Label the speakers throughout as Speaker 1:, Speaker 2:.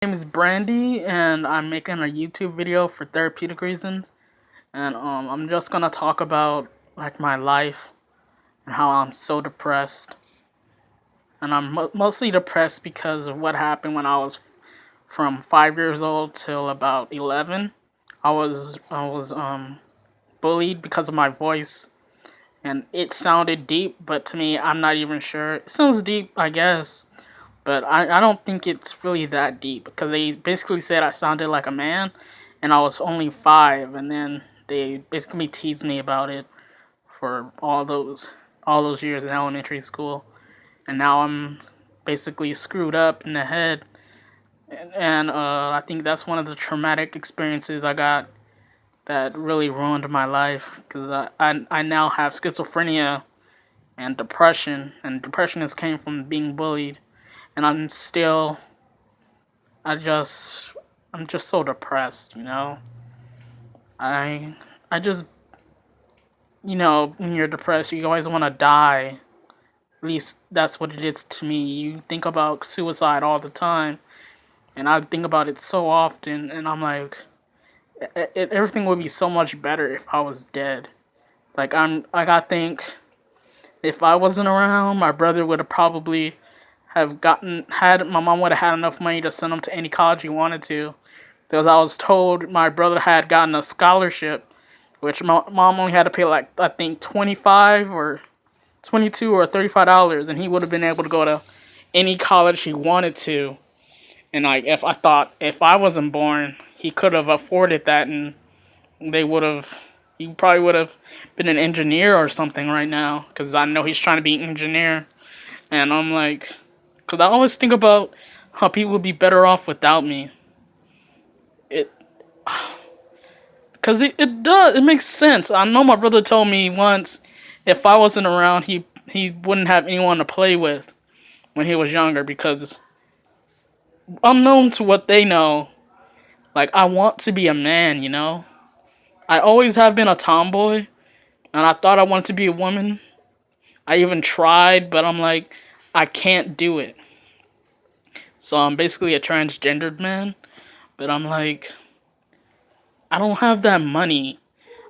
Speaker 1: Name is Brandy, and I'm making a YouTube video for therapeutic reasons. And I'm just gonna talk about like my life and how I'm so depressed. And I'm mostly depressed because of what happened when I was from 5 years old till about 11. I was bullied because of my voice, and it sounded deep, but to me, I'm not even sure. It sounds deep, I guess, but I don't think it's really that deep because they basically said I sounded like a man and I was only 5, and then they basically teased me about it for all those years in elementary school, and now I'm basically screwed up in the head, and I think that's one of the traumatic experiences I got that really ruined my life because I now have schizophrenia and depression has came from being bullied, and I just I'm just so depressed, you know. I I just when you're depressed, you always want to die. At least that's what it is to me. You think about suicide all the time, and I think about it so often, and I'm like, everything would be so much better if I was dead. I think if I wasn't around, my brother would have probably have gotten had my mom would have had enough money to send him to any college he wanted to. Because I was told my brother had gotten a scholarship, which my mom only had to pay like I think 25 or 22 or $35, and he would have been able to go to any college he wanted to. And like if I wasn't born, he could have afforded that, and they would have. He probably would have been an engineer or something right now, because I know he's trying to be an engineer. And I'm like, because I always think about how people would be better off without me. It Cause it does. It makes sense. I know my brother told me once, if I wasn't around, he wouldn't have anyone to play with when he was younger. Because unknown to what they know, like I want to be a man. I always have been a tomboy, and I thought I wanted to be a woman. I even tried, but I'm like, I can't do it. So I'm basically a transgendered man. But I'm like, I don't have that money.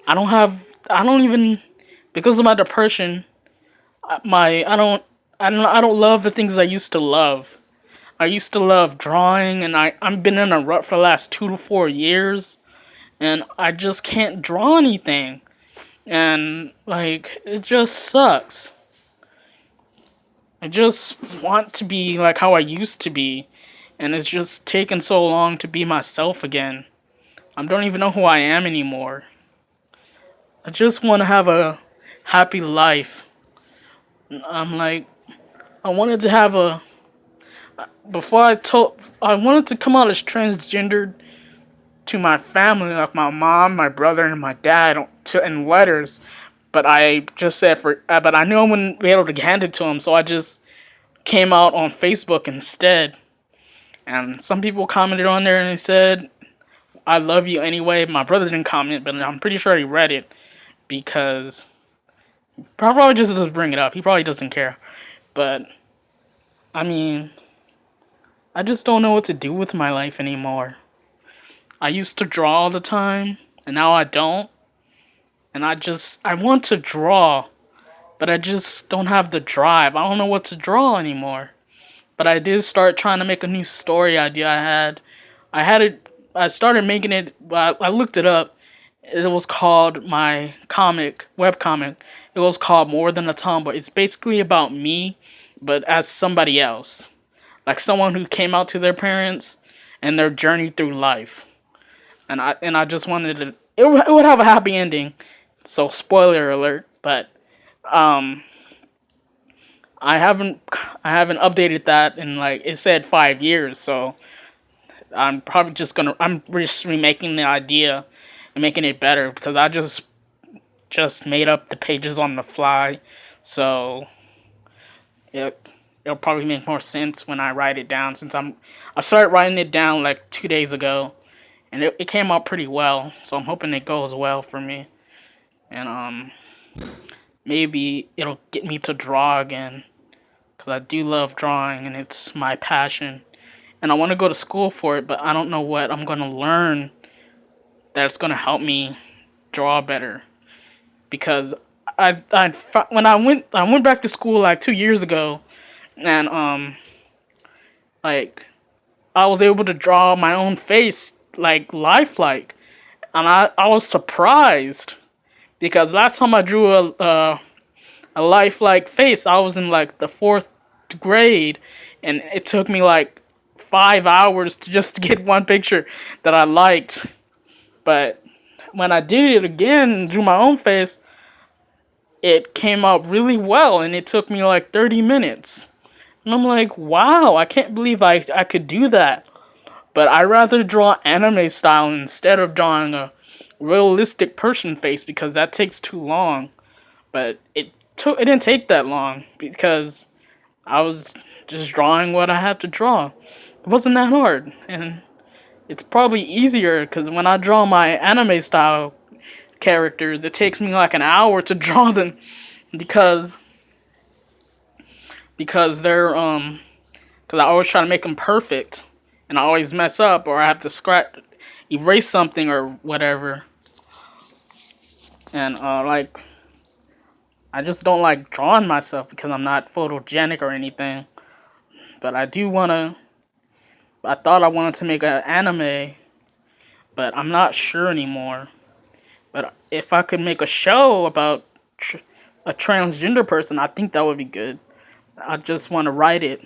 Speaker 1: I don't have. I don't even because of my depression. My I don't love the things I used to love. I used to love drawing, and I've been in a rut for the last 2 to 4 years, and I just can't draw anything, and like it just sucks. I just want to be like how I used to be, and it's just taken so long to be myself again. I don't even know who I am anymore. I just want to have a happy life. I'm like I wanted to have a before I wanted to come out as transgendered to my family, like my mom, my brother, and my dad, in letters. But I just said but I knew I wouldn't be able to hand it to them, so I just came out on Facebook instead. And some people commented on there and they said, "I love you anyway." My brother didn't comment, but I'm pretty sure he read it because probably just doesn't bring it up. He probably doesn't care. But I mean, I just don't know what to do with my life anymore. I used to draw all the time, and now I don't. And I want to draw, but I just don't have the drive. I don't know what to draw anymore. But I did start trying to make a new story idea I had it, I started making it, I looked it up. It was called my webcomic. It was called More Than a Tomboy. It's basically about me, but as somebody else. Like someone who came out to their parents and their journey through life. And I just wanted to. It would have a happy ending, so spoiler alert. But um, I haven't I haven't updated that in like it said 5 years, so I'm just remaking the idea and making it better because I just made up the pages on the fly, so it'll probably make more sense when I write it down since I started writing it down like 2 days ago, and it came out pretty well. So I'm hoping it goes well for me, and maybe it'll get me to draw again because I do love drawing and it's my passion. and I want to go to school for it, but I don't know what I'm going to learn that's going to help me draw better. Because when I went back to school like 2 years ago, and like I was able to draw my own face like lifelike, and I was surprised because last time I drew a lifelike face, I was in like the fourth grade, and it took me like 5 hours to just get one picture that I liked. But when I did it again, and drew my own face, it came out really well, and it took me like 30 minutes. And I'm like, wow, I can't believe I could do that. But I rather draw anime style instead of drawing a realistic person face because that takes too long. But it didn't take that long because I was just drawing what I had to draw. It wasn't that hard, and it's probably easier because when I draw my anime style characters, it takes me like an hour to draw them because they're because I always try to make them perfect, and I always mess up or I have to erase something or whatever, and like I just don't like drawing myself because I'm not photogenic or anything. But I do wanna. I thought I wanted to make an anime, but I'm not sure anymore. But if I could make a show about a transgender person, I think that would be good. I just want to write it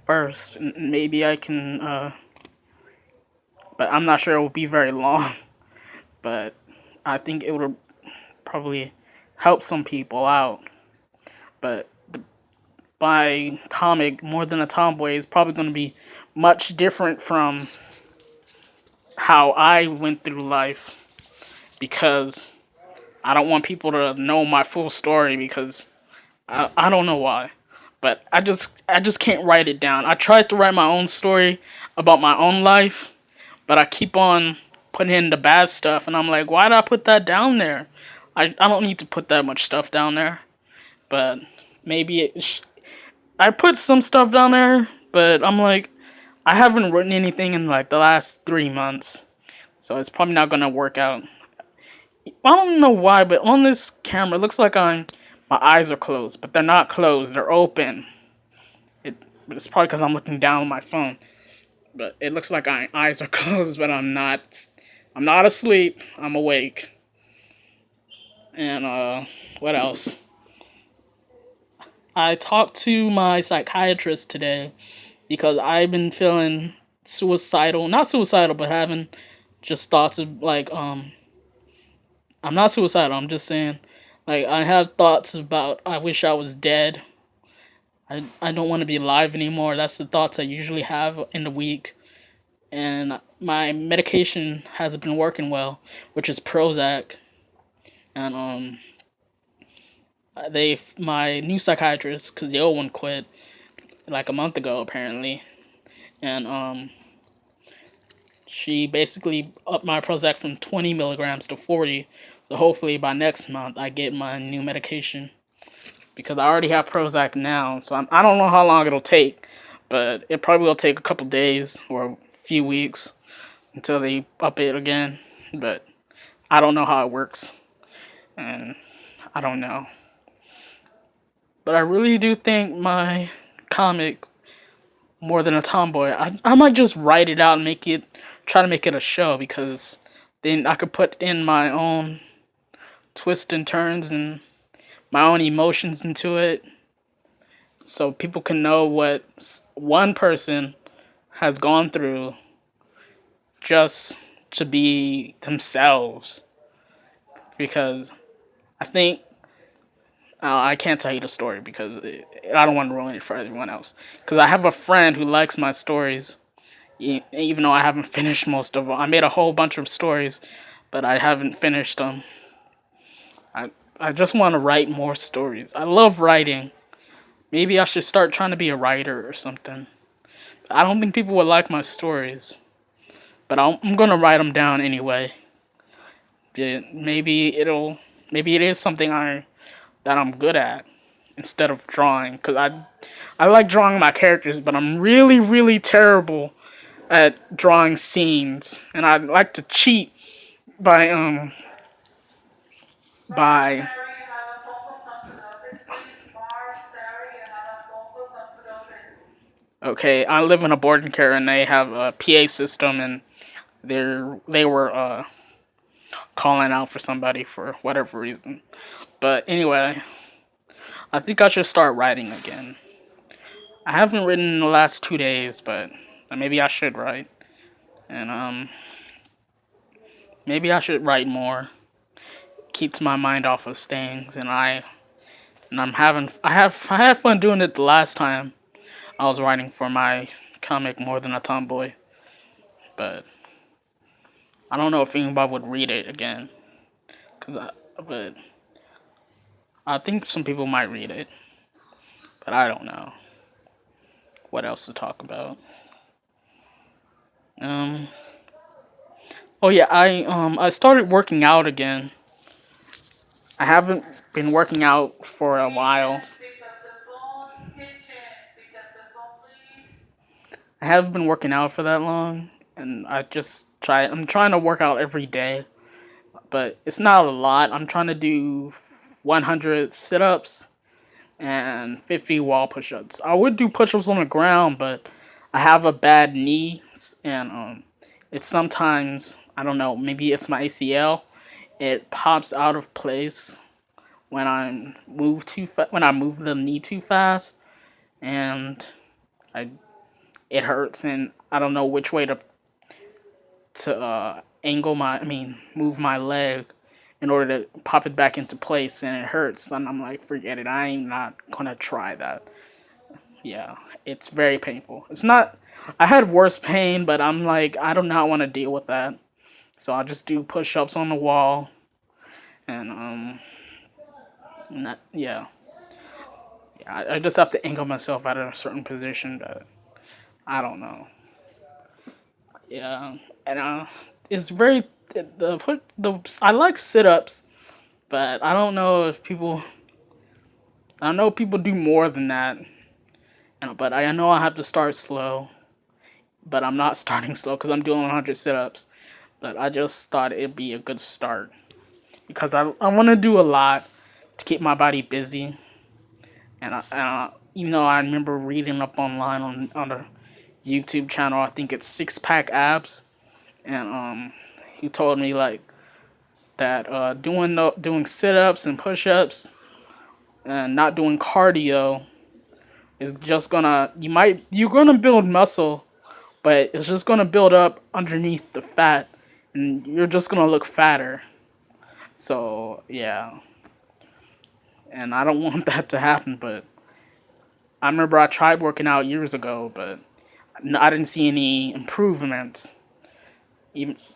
Speaker 1: first, and maybe I can. But I'm not sure it will be very long. But I think it would probably help some people out. But my comic, More Than a Tomboy, is probably going to be much different from how I went through life because I don't want people to know my full story because I don't know why. But I just can't write it down. I tried to write my own story about my own life, but I keep on putting in the bad stuff and I'm like, why did I put that down there? I don't need to put that much stuff down there. But maybe I put some stuff down there, but I'm like I haven't written anything in like the last 3 months. So it's probably not gonna work out. I don't know why, but on this camera, it looks like my eyes are closed, but they're not closed. They're open. But it's probably because I'm looking down on my phone. But it looks like my eyes are closed, but I'm not. I'm not asleep. I'm awake. And what else? I talked to my psychiatrist today because I've been feeling suicidal. Not suicidal, but having just thoughts of like I'm not suicidal. I'm just saying, like I have thoughts about I wish I was dead. I don't want to be alive anymore. That's the thoughts I usually have in the week. And my medication hasn't been working well, which is Prozac. And my new psychiatrist, because the old one quit like a month ago apparently, and she basically upped my Prozac from 20 milligrams to 40. So hopefully by next month I get my new medication because I already have Prozac now. So I don't know how long it'll take, but it probably will take a couple days or a few weeks until they up it again. But I don't know how it works, and I don't know. But I really do think my comic, More Than a Tomboy, I might just write it out and try to make it a show because then I could put in my own twists and turns and my own emotions into it so people can know what one person has gone through just to be themselves. Because I think I can't tell you the story because I don't want to ruin it for everyone else. Because I have a friend who likes my stories, even though I haven't finished most of them. I made a whole bunch of stories, but I haven't finished them. I I just want to write more stories. I love writing. Maybe I should start trying to be a writer or something. I don't think people would like my stories, but I'm gonna write them down anyway. Yeah, maybe it is something that I'm good at, instead of drawing, because I like drawing my characters, but I'm really really terrible at drawing scenes, and I like to cheat by by okay, I live in a boarding care and they have a PA system, and they were calling out for somebody for whatever reason. But anyway, I think I should start writing again. I haven't written in the last 2 days, but maybe I should write. And maybe I should write more. Keeps my mind off of things, and I had fun doing it the last time I was writing for my comic More Than a Tomboy, but I don't know if anybody would read it again. But I think some people might read it, but I don't know what else to talk about. Um. Oh yeah, I started working out again. I haven't been working out for a while. I haven't been working out for that long, and I'm trying to work out every day, but it's not a lot. I'm trying to do 100 sit-ups and 50 wall push-ups. I would do push-ups on the ground, but I have a bad knee, and it's sometimes, I don't know, maybe it's my ACL. It pops out of place when when I move the knee too fast, and I it hurts, and I don't know which way to angle my I mean move my leg in order to pop it back into place, and it hurts, and I'm like, forget it, I ain't not gonna try that. Yeah, it's very painful. It's not I had worse pain, but I'm like, I do not want to deal with that. So I just do push-ups on the wall, and yeah. Yeah, I just have to angle myself out of a certain position, but I don't know. Yeah, and it's very the I like sit-ups, but I don't know if people. I know people do more than that, but I know I have to start slow. But I'm not starting slow because I'm doing 100 sit-ups. But I just thought it'd be a good start because I want to do a lot to keep my body busy, and even though I remember reading up online on a YouTube channel, I think it's Six Pack Abs, and he told me like that doing sit ups and push ups and not doing cardio is just gonna you're gonna build muscle, but it's just gonna build up underneath the fat, and you're just gonna look fatter. So yeah, and I don't want that to happen. But I remember I tried working out years ago, but I didn't see any improvements.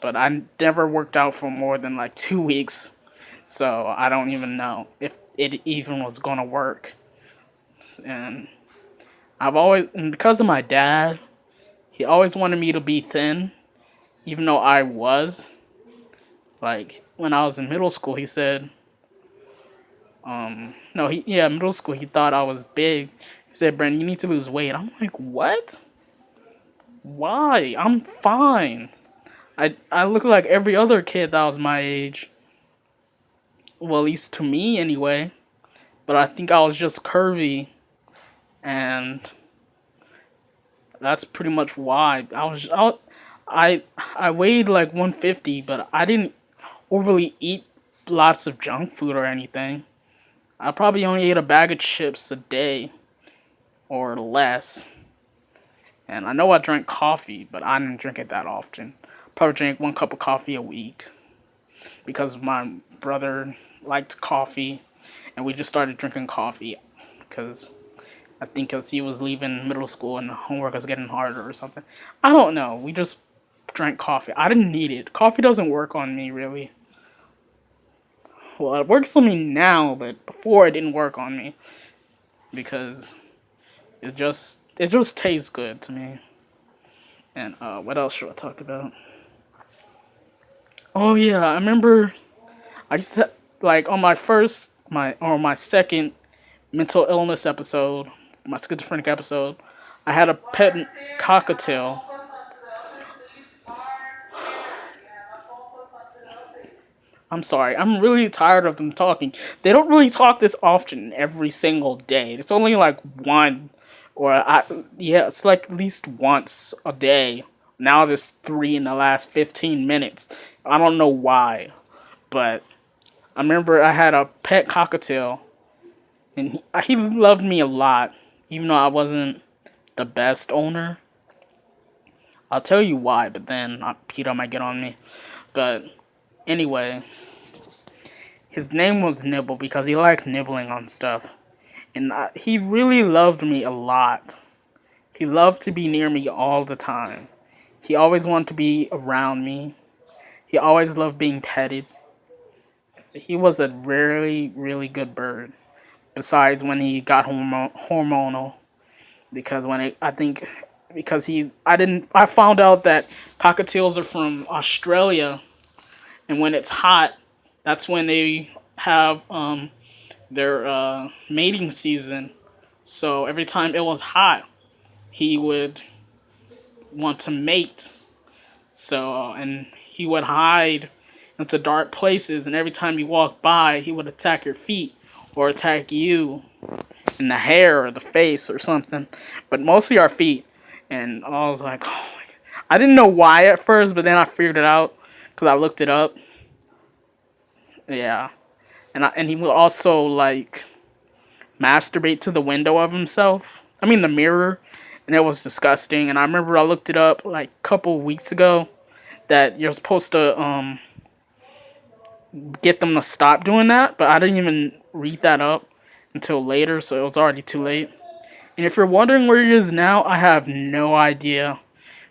Speaker 1: But I never worked out for more than like 2 weeks, so I don't even know if it even was gonna work. And and because of my dad, he always wanted me to be thin, even though I was. Like when I was in middle school, he said, no, middle school, he thought I was big. He said, Brandon, you need to lose weight. I'm like, what? Why? I'm fine. I look like every other kid that was my age. Well, at least to me anyway. But I think I was just curvy, and that's pretty much why I weighed like 150, but I didn't overly eat lots of junk food or anything. I probably only ate a bag of chips a day or less. And I know I drank coffee, but I didn't drink it that often. Probably drank 1 cup of coffee a week because my brother liked coffee, and we just started drinking coffee because I think because he was leaving middle school and homework was getting harder or something. I don't know. We just drank coffee. I didn't need it. Coffee doesn't work on me really. Well, it works on me now, but before it didn't work on me because it just tastes good to me. And what else should I talk about? Oh yeah, I remember I used to like on my second mental illness episode, my schizophrenic episode, I had a pet cockatiel. I'm sorry, I'm really tired of them talking. They don't really talk this often every single day. It's only like one, or yeah, it's like at least once a day. Now there's three in the last 15 minutes. I don't know why, but I remember I had a pet cockatiel, and he loved me a lot, even though I wasn't the best owner. I'll tell you why, but then Peter might get on me. But anyway, his name was Nibble because he liked nibbling on stuff. And he really loved me a lot. He loved to be near me all the time. He always wanted to be around me. He always loved being petted. He was a really, really good bird. Besides when he got hormonal, because I think because I found out that cockatiels are from Australia, and when it's hot, that's when they have their mating season. So every time it was hot, he would want to mate. So and he would hide into dark places, and every time you walked by, he would attack your feet or attack you in the hair or the face or something, but mostly our feet. And I was like, oh my God. I didn't know why at first, but then I figured it out because I looked it up. Yeah, and he would also like masturbate to the window of himself. I mean the mirror, and it was disgusting. And I remember I looked it up like a couple weeks ago that you're supposed to get them to stop doing that, but I didn't even read that up until later, so it was already too late. And if you're wondering where he is now, I have no idea.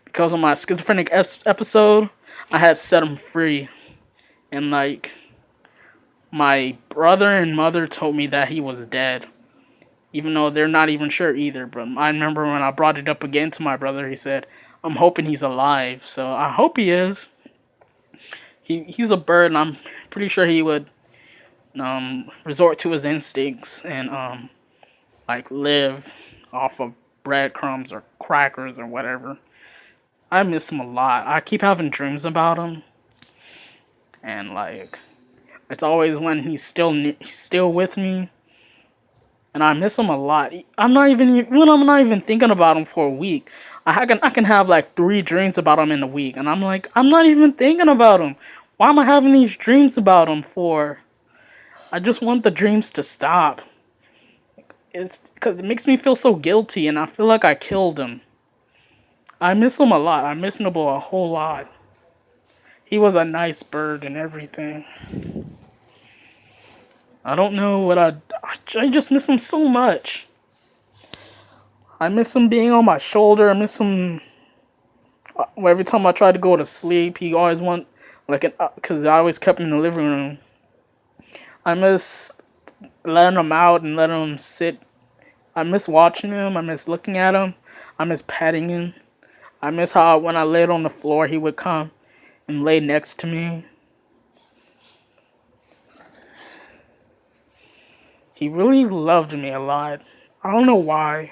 Speaker 1: Because on my schizophrenic episode, I had set him free. And like, my brother and mother told me that he was dead. Even though they're not even sure either. But I remember when I brought it up again to my brother, he said, I'm hoping he's alive. So I hope he is. He's a bird, and I'm pretty sure he would resort to his instincts and like live off of breadcrumbs or crackers or whatever. I miss him a lot. I keep having dreams about him, and like it's always when he's still with me, and I miss him a lot. I'm not even when I'm not even thinking about him for a week. I can have like 3 dreams about him in a week, and I'm like I'm not even thinking about him. Why am I having these dreams about him for? I just want the dreams to stop. It's because it makes me feel so guilty, and I feel like I killed him. I miss him a lot. I miss Nibble a whole lot. He was a nice bird and everything. I don't know what I just miss him so much. I miss him being on my shoulder. I miss him every time I tried to go to sleep. He always want like an because I always kept him in the living room. I miss letting him out and letting him sit. I miss watching him. I miss looking at him. I miss petting him. I miss how when I laid on the floor, he would come and lay next to me. He really loved me a lot. I don't know why.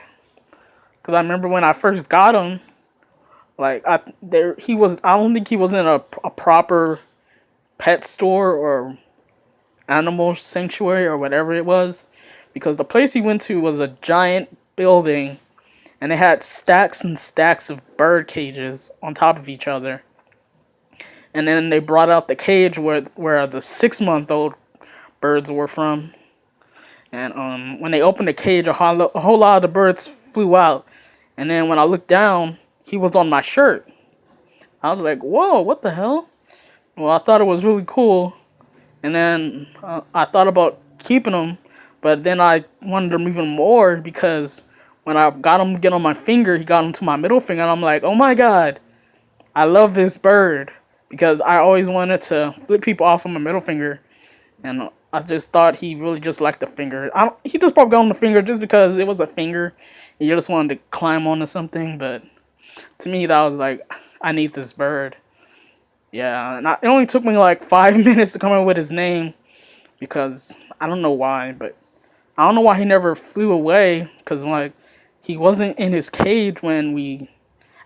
Speaker 1: Cause I remember when I first got him, like he was. I don't think he was in a proper pet store or animal sanctuary or whatever it was, because the place he went to was a giant building, and it had stacks and stacks of bird cages on top of each other. And then they brought out the cage where the 6-month-old birds were from. And when they opened the cage, a whole lot of the birds flew out. And then when I looked down, he was on my shirt. I was like, whoa, what the hell? Well, I thought it was really cool. And then I thought about keeping him. But then I wanted him even more because when I got him to get on my finger, he got into my middle finger. And I'm like, oh my God, I love this bird. Because I always wanted to flip people off on my middle finger. And I just thought he really just liked the finger. He just probably got on the finger just because it was a finger. And you just wanted to climb onto something. But to me, that was like, I need this bird. Yeah, and it only took me like 5 minutes to come up with his name. Because I don't know why, but I don't know why he never flew away, because like he wasn't in his cage when we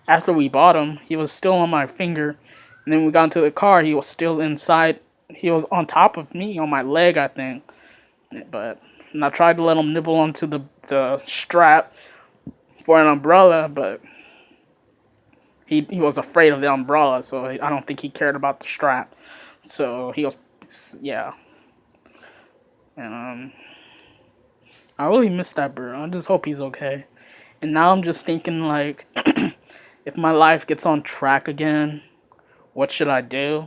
Speaker 1: after we bought him. He was still on my finger, and then we got into the car. He was still inside. He was on top of me on my leg, I think. But and I tried to let him nibble onto the strap for an umbrella, but he was afraid of the umbrella, so I don't think he cared about the strap. So he was, yeah. And I really miss that bird. I just hope he's okay. And now I'm just thinking like, if my life gets on track again, what should I do?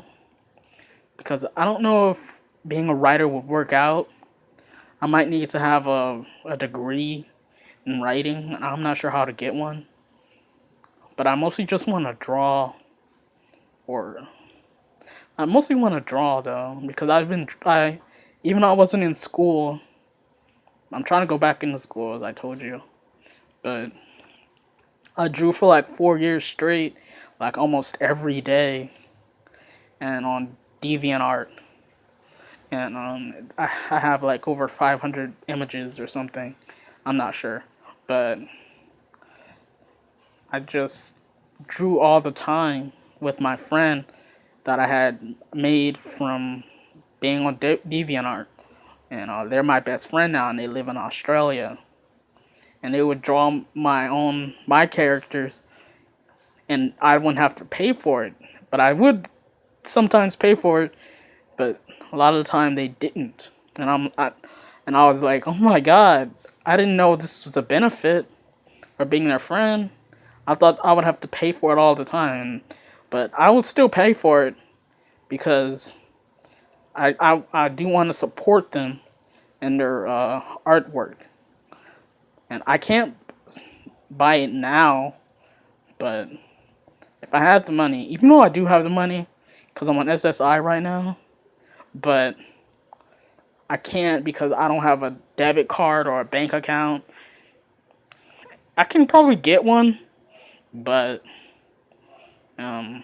Speaker 1: Because I don't know if being a writer would work out. I might need to have a degree in writing, and I'm not sure how to get one. But I mostly just want to draw, or I mostly want to draw though, because even though I wasn't in school, I'm trying to go back into school as I told you, but I drew for like 4 years straight, like almost every day, and on DeviantArt, and I have like over 500 images or something. I'm not sure, but I just drew all the time with my friend that I had made from being on DeviantArt. And they're my best friend now, and they live in Australia. And they would draw my characters, and I wouldn't have to pay for it. But I would sometimes pay for it, but a lot of the time they didn't. And I was like, oh my god, I didn't know this was a benefit or being their friend. I thought I would have to pay for it all the time, but I would still pay for it because I do want to support them and their artwork. And I can't buy it now, but if I have the money, even though I do have the money, because I'm on SSI right now, but I can't because I don't have a debit card or a bank account. I can probably get one, but um,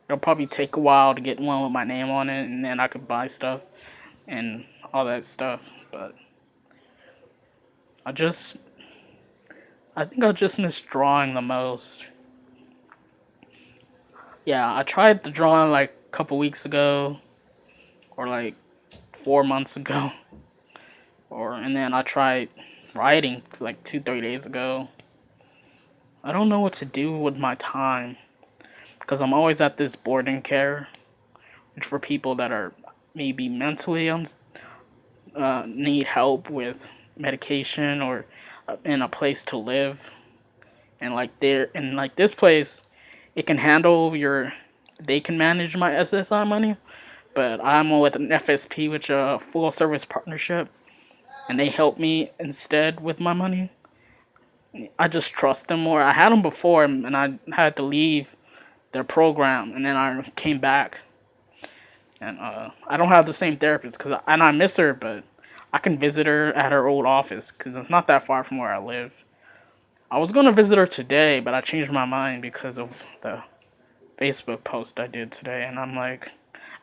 Speaker 1: it'll probably take a while to get one with my name on it, and then I could buy stuff and all that stuff. But I just, I think I just miss drawing the most. Yeah, I tried the drawing like a couple weeks ago, or like 4 months ago, and then I tried writing like 2, 3 days ago. I don't know what to do with my time because I'm always at this boarding care, which for people that are maybe mentally need help with medication or in a place to live, and like this place, it can handle they can manage my SSI money, but I'm with an FSP, which a full service partnership, and they help me instead with my money. I just trust them more. I had them before, and I had to leave their program, and then I came back, and I don't have the same therapist and I miss her, but I can visit her at her old office because it's not that far from where I live. I was gonna visit her today, but I changed my mind because of the Facebook post I did today, and I'm like,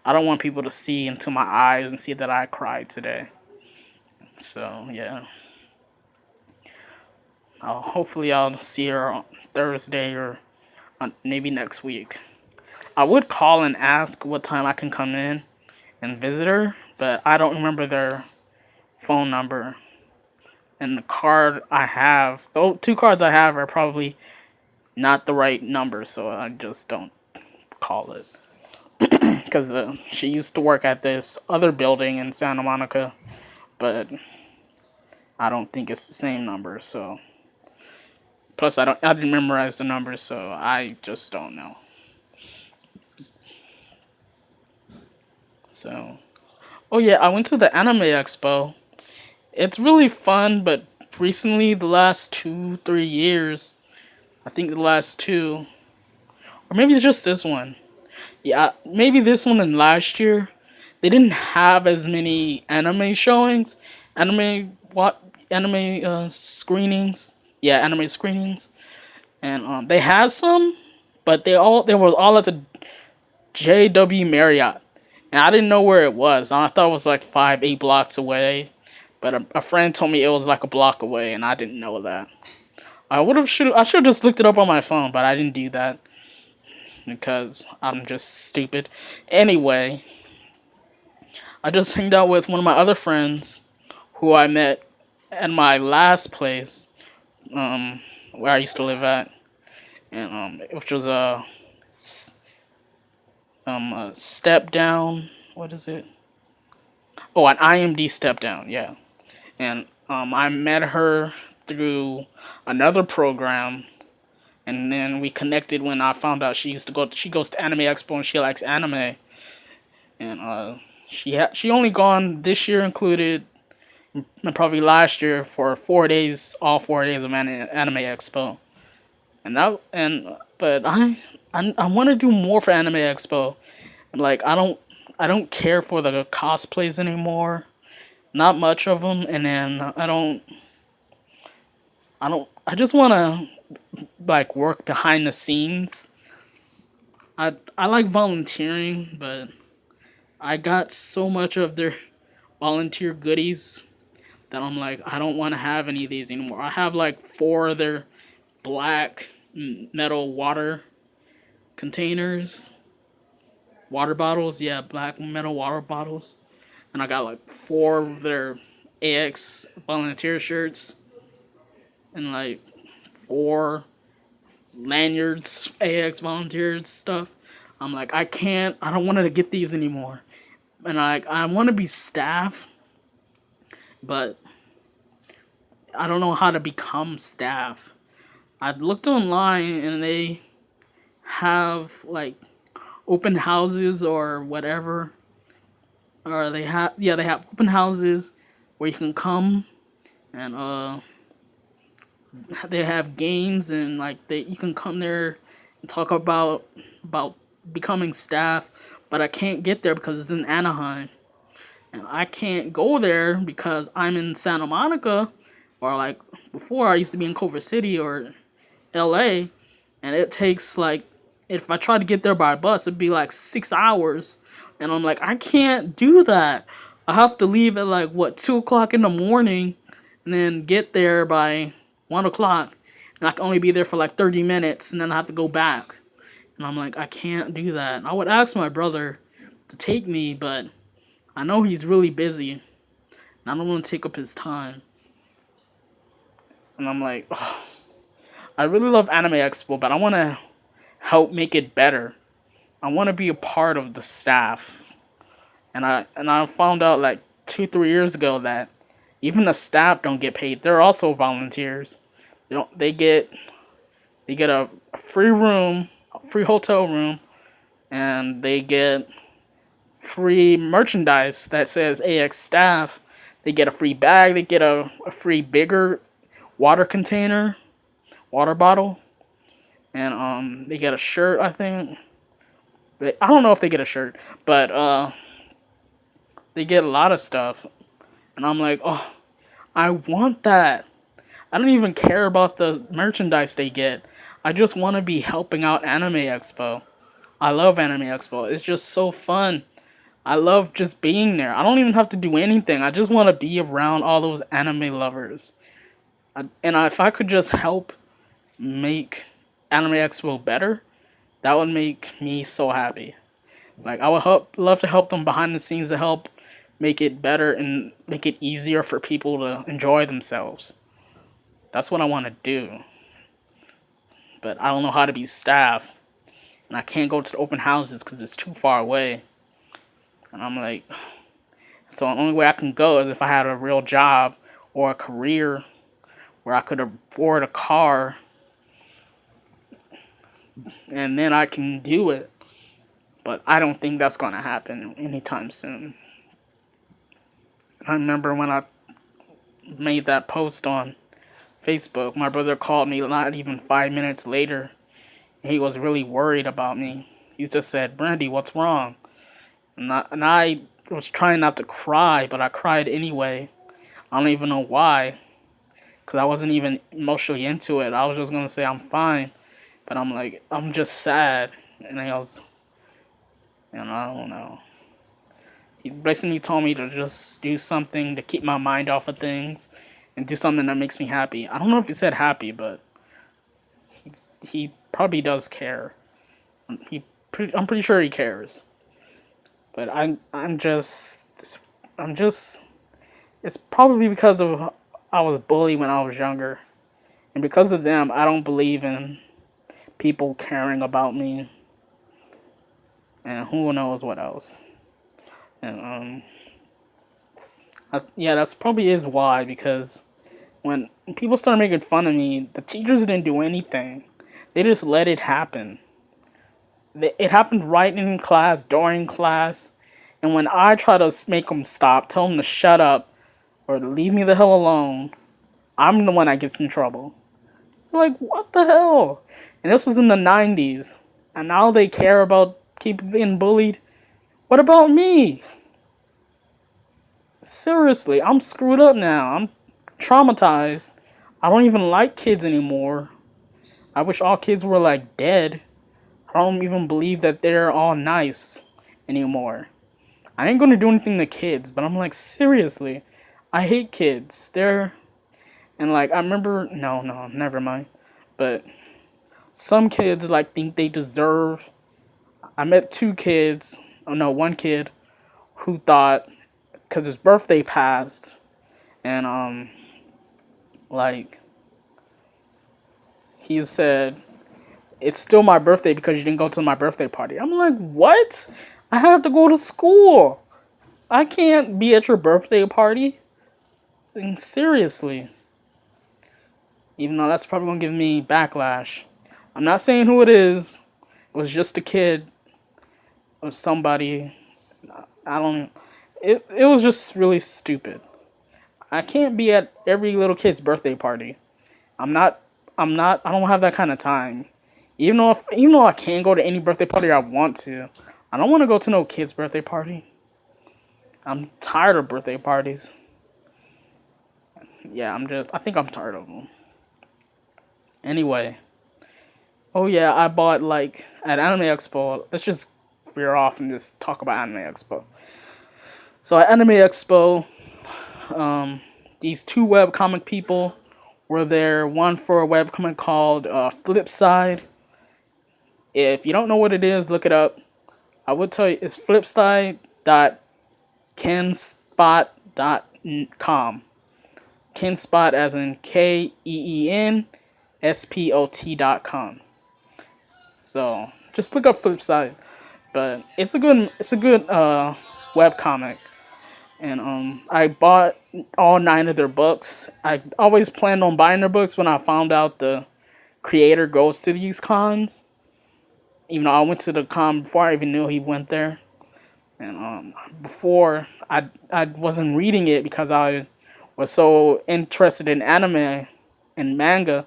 Speaker 1: I don't want people to see into my eyes and see that I cried today. So yeah, hopefully I'll see her on Thursday or maybe next week. I would call and ask what time I can come in and visit her, but I don't remember their phone number. And the card I have, the 2 cards I have are probably not the right number, so I just don't call it. Because she used to work at this other building in Santa Monica, but I don't think it's the same number. So plus I didn't memorize the numbers, so I just don't know. So oh yeah, I went to the Anime Expo. It's really fun, but recently, the last 2, 3 years, I think the last two, or maybe it's just this one. Yeah, maybe this one and last year, they didn't have as many anime showings, anime what anime screenings. Yeah, anime screenings, and they had some, but they were all at the JW Marriott, and I didn't know where it was. I thought it was like 5, 8 blocks away, but a friend told me it was like a block away, and I didn't know that. I should have just looked it up on my phone, but I didn't do that because I'm just stupid. Anyway, I just hanged out with one of my other friends who I met at my last place, where I used to live at, and which was a step down. What is it? Oh, an IMD step down. Yeah, and I met her through another program, and then we connected when I found out she goes to Anime Expo and she likes anime, and she only gone this year included, and probably last year for 4 days, all 4 days of Anime Expo, and that and but I want to do more for Anime Expo. Like I don't care for the cosplays anymore, not much of them, and then I just want to like work behind the scenes. I like volunteering, but I got so much of their volunteer goodies that I'm like I don't want to have any of these anymore. I have like four of their black metal water containers, water bottles. Yeah, black metal water bottles, and I got like four of their AX volunteer shirts and like four lanyards, AX volunteer stuff. I'm like, I don't want to get these anymore. And I want to be staff, but I don't know how to become staff. I looked online and they have like open houses or whatever, or they have open houses where you can come and they have games and like you can come there and talk about becoming staff, but I can't get there because it's in Anaheim, and I can't go there because I'm in Santa Monica, or like before I used to be in Culver City or LA, and it takes like if I try to get there by bus it'd be like 6 hours, and I'm like I can't do that. I have to leave at like what 2 o'clock in the morning, and then get there by 1 o'clock, and I can only be there for like 30 minutes, and then I have to go back. And I'm like, I can't do that. I would ask my brother to take me, but I know he's really busy, and I don't want to take up his time. And I'm like, oh, I really love Anime Expo, but I want to help make it better. I want to be a part of the staff. And I found out like 2 3 years ago that even the staff don't get paid. They're also volunteers. They get a free room, a free hotel room, and they get free merchandise that says AX staff. They get a free bag. They get a free bigger water container, water bottle, and they get a shirt. I think. I don't know if they get a shirt, but they get a lot of stuff, and I'm like, oh, I want that. I don't even care about the merchandise they get. I just want to be helping out Anime Expo. I love Anime Expo. It's just so fun. I love just being there. I don't even have to do anything. I just want to be around all those anime lovers. If I could just help make Anime Expo better, that would make me so happy. Like I would love to help them behind the scenes to help make it better and make it easier for people to enjoy themselves. That's what I want to do. But I don't know how to be staff, and I can't go to the open houses because it's too far away. And I'm like, so the only way I can go is if I had a real job or a career where I could afford a car, and then I can do it. But I don't think that's going to happen anytime soon. I remember when I made that post on Facebook, my brother called me not even 5 minutes later. He was really worried about me. He just said, Brandy, what's wrong? And I was trying not to cry, but I cried anyway. I don't even know why, because I wasn't even emotionally into it. I was just going to say I'm fine, but I'm like, I'm just sad. And I don't know. He basically told me to just do something to keep my mind off of things and do something that makes me happy. I don't know if he said happy, but he probably does care. I'm pretty sure he cares. But I'm just it's probably because of I was bullied when I was younger. And because of them, I don't believe in people caring about me and who knows what else. And yeah, that's probably is why, because when people started making fun of me, the teachers didn't do anything. They just let it happen. It happened right in class, during class, and when I try to make them stop, tell them to shut up or to leave me the hell alone, I'm the one that gets in trouble. It's like, what the hell? And this was in the 90s, and now they care about keeping being bullied? What about me? Seriously, I'm screwed up now. I'm traumatized. I don't even like kids anymore. I wish all kids were like dead. I don't even believe that they're all nice anymore. I ain't gonna do anything to kids, but I'm like, seriously, I hate kids. And like, I remember, no, never mind. But some kids like think they deserve. I met two kids, oh no, one kid who thought, because his birthday passed, and like, he said, it's still my birthday because you didn't go to my birthday party. I'm like, what? I have to go to school. I can't be at your birthday party. And seriously. Even though that's probably gonna give me backlash. I'm not saying who it is. It was just a kid or somebody. I don't. It was just really stupid. I can't be at every little kid's birthday party. I'm not. I'm not. I don't have that kind of time. Even though I can go to any birthday party I want to, I don't want to go to no kid's birthday party. I'm tired of birthday parties. Yeah, I think I'm tired of them. Anyway. Oh yeah, I bought like at Anime Expo. Let's just veer off and just talk about Anime Expo. So at Anime Expo, these two webcomic people were there. One for a webcomic called Flipside. If you don't know what it is, look it up. I would tell you it's flipside.kenspot.com. Kenspot as in KEENSPOT.com. So just look up Flipside. But it's a good web comic, and I bought all 9 of their books. I always planned on buying their books when I found out the creator goes to these cons. Even though I went to the con before I even knew he went there, and before I wasn't reading it because I was so interested in anime and manga,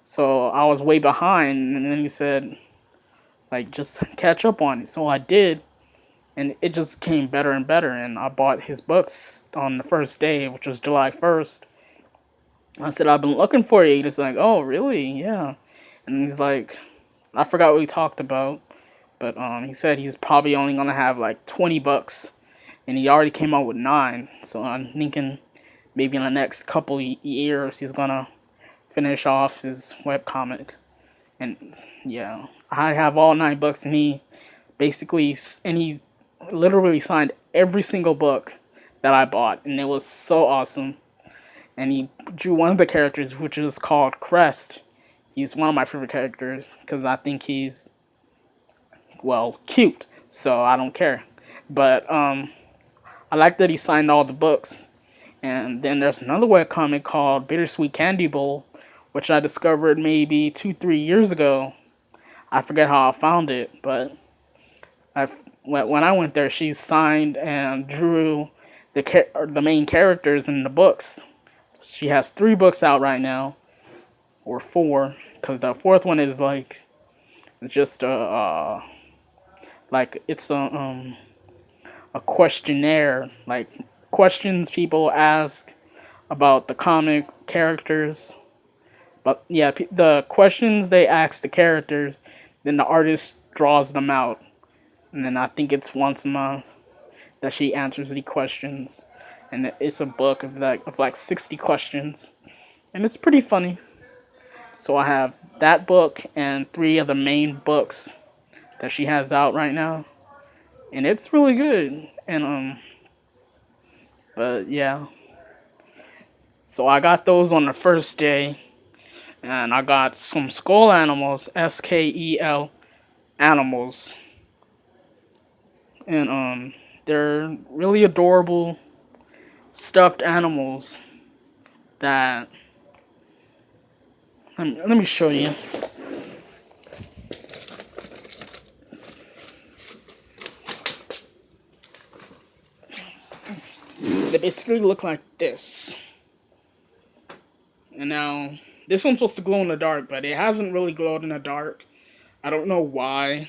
Speaker 1: so I was way behind. And then he said, like, just catch up on it. So I did, and it just came better and better. And I bought his books on the first day, which was July 1st. I said, I've been looking for you. He's like, oh, really? Yeah. And he's like, I forgot what we talked about, but he said he's probably only gonna have like 20 bucks, and he already came out with 9. So I'm thinking maybe in the next couple years he's gonna finish off his webcomic. And yeah, I have all 9 books, and he literally signed every single book that I bought, and it was so awesome. And he drew one of the characters, which is called Crest. He's one of my favorite characters because I think he's, well, cute. So I don't care. But I like that he signed all the books. And then there's another webcomic called Bittersweet Candy Bowl, which I discovered maybe 2-3 years ago. I forget how I found it, but when I went there, she signed and drew the main characters in the books. She has 3 books out right now, or 4, because the 4th one is like just like it's a questionnaire, like questions people ask about the comic characters. But yeah, the questions they ask the characters, then the artist draws them out, and then I think it's once a month. that she answers the questions, and it's a book of like 60 questions, and it's pretty funny. So I have that book and three of the main books that she has out right now, and it's really good. And but yeah, so I got those on the first day, and I got some skull animals, SKEL animals, and they're really adorable stuffed animals that let me show you. They basically look like this. And now this one's supposed to glow in the dark, but it hasn't really glowed in the dark. I don't know why.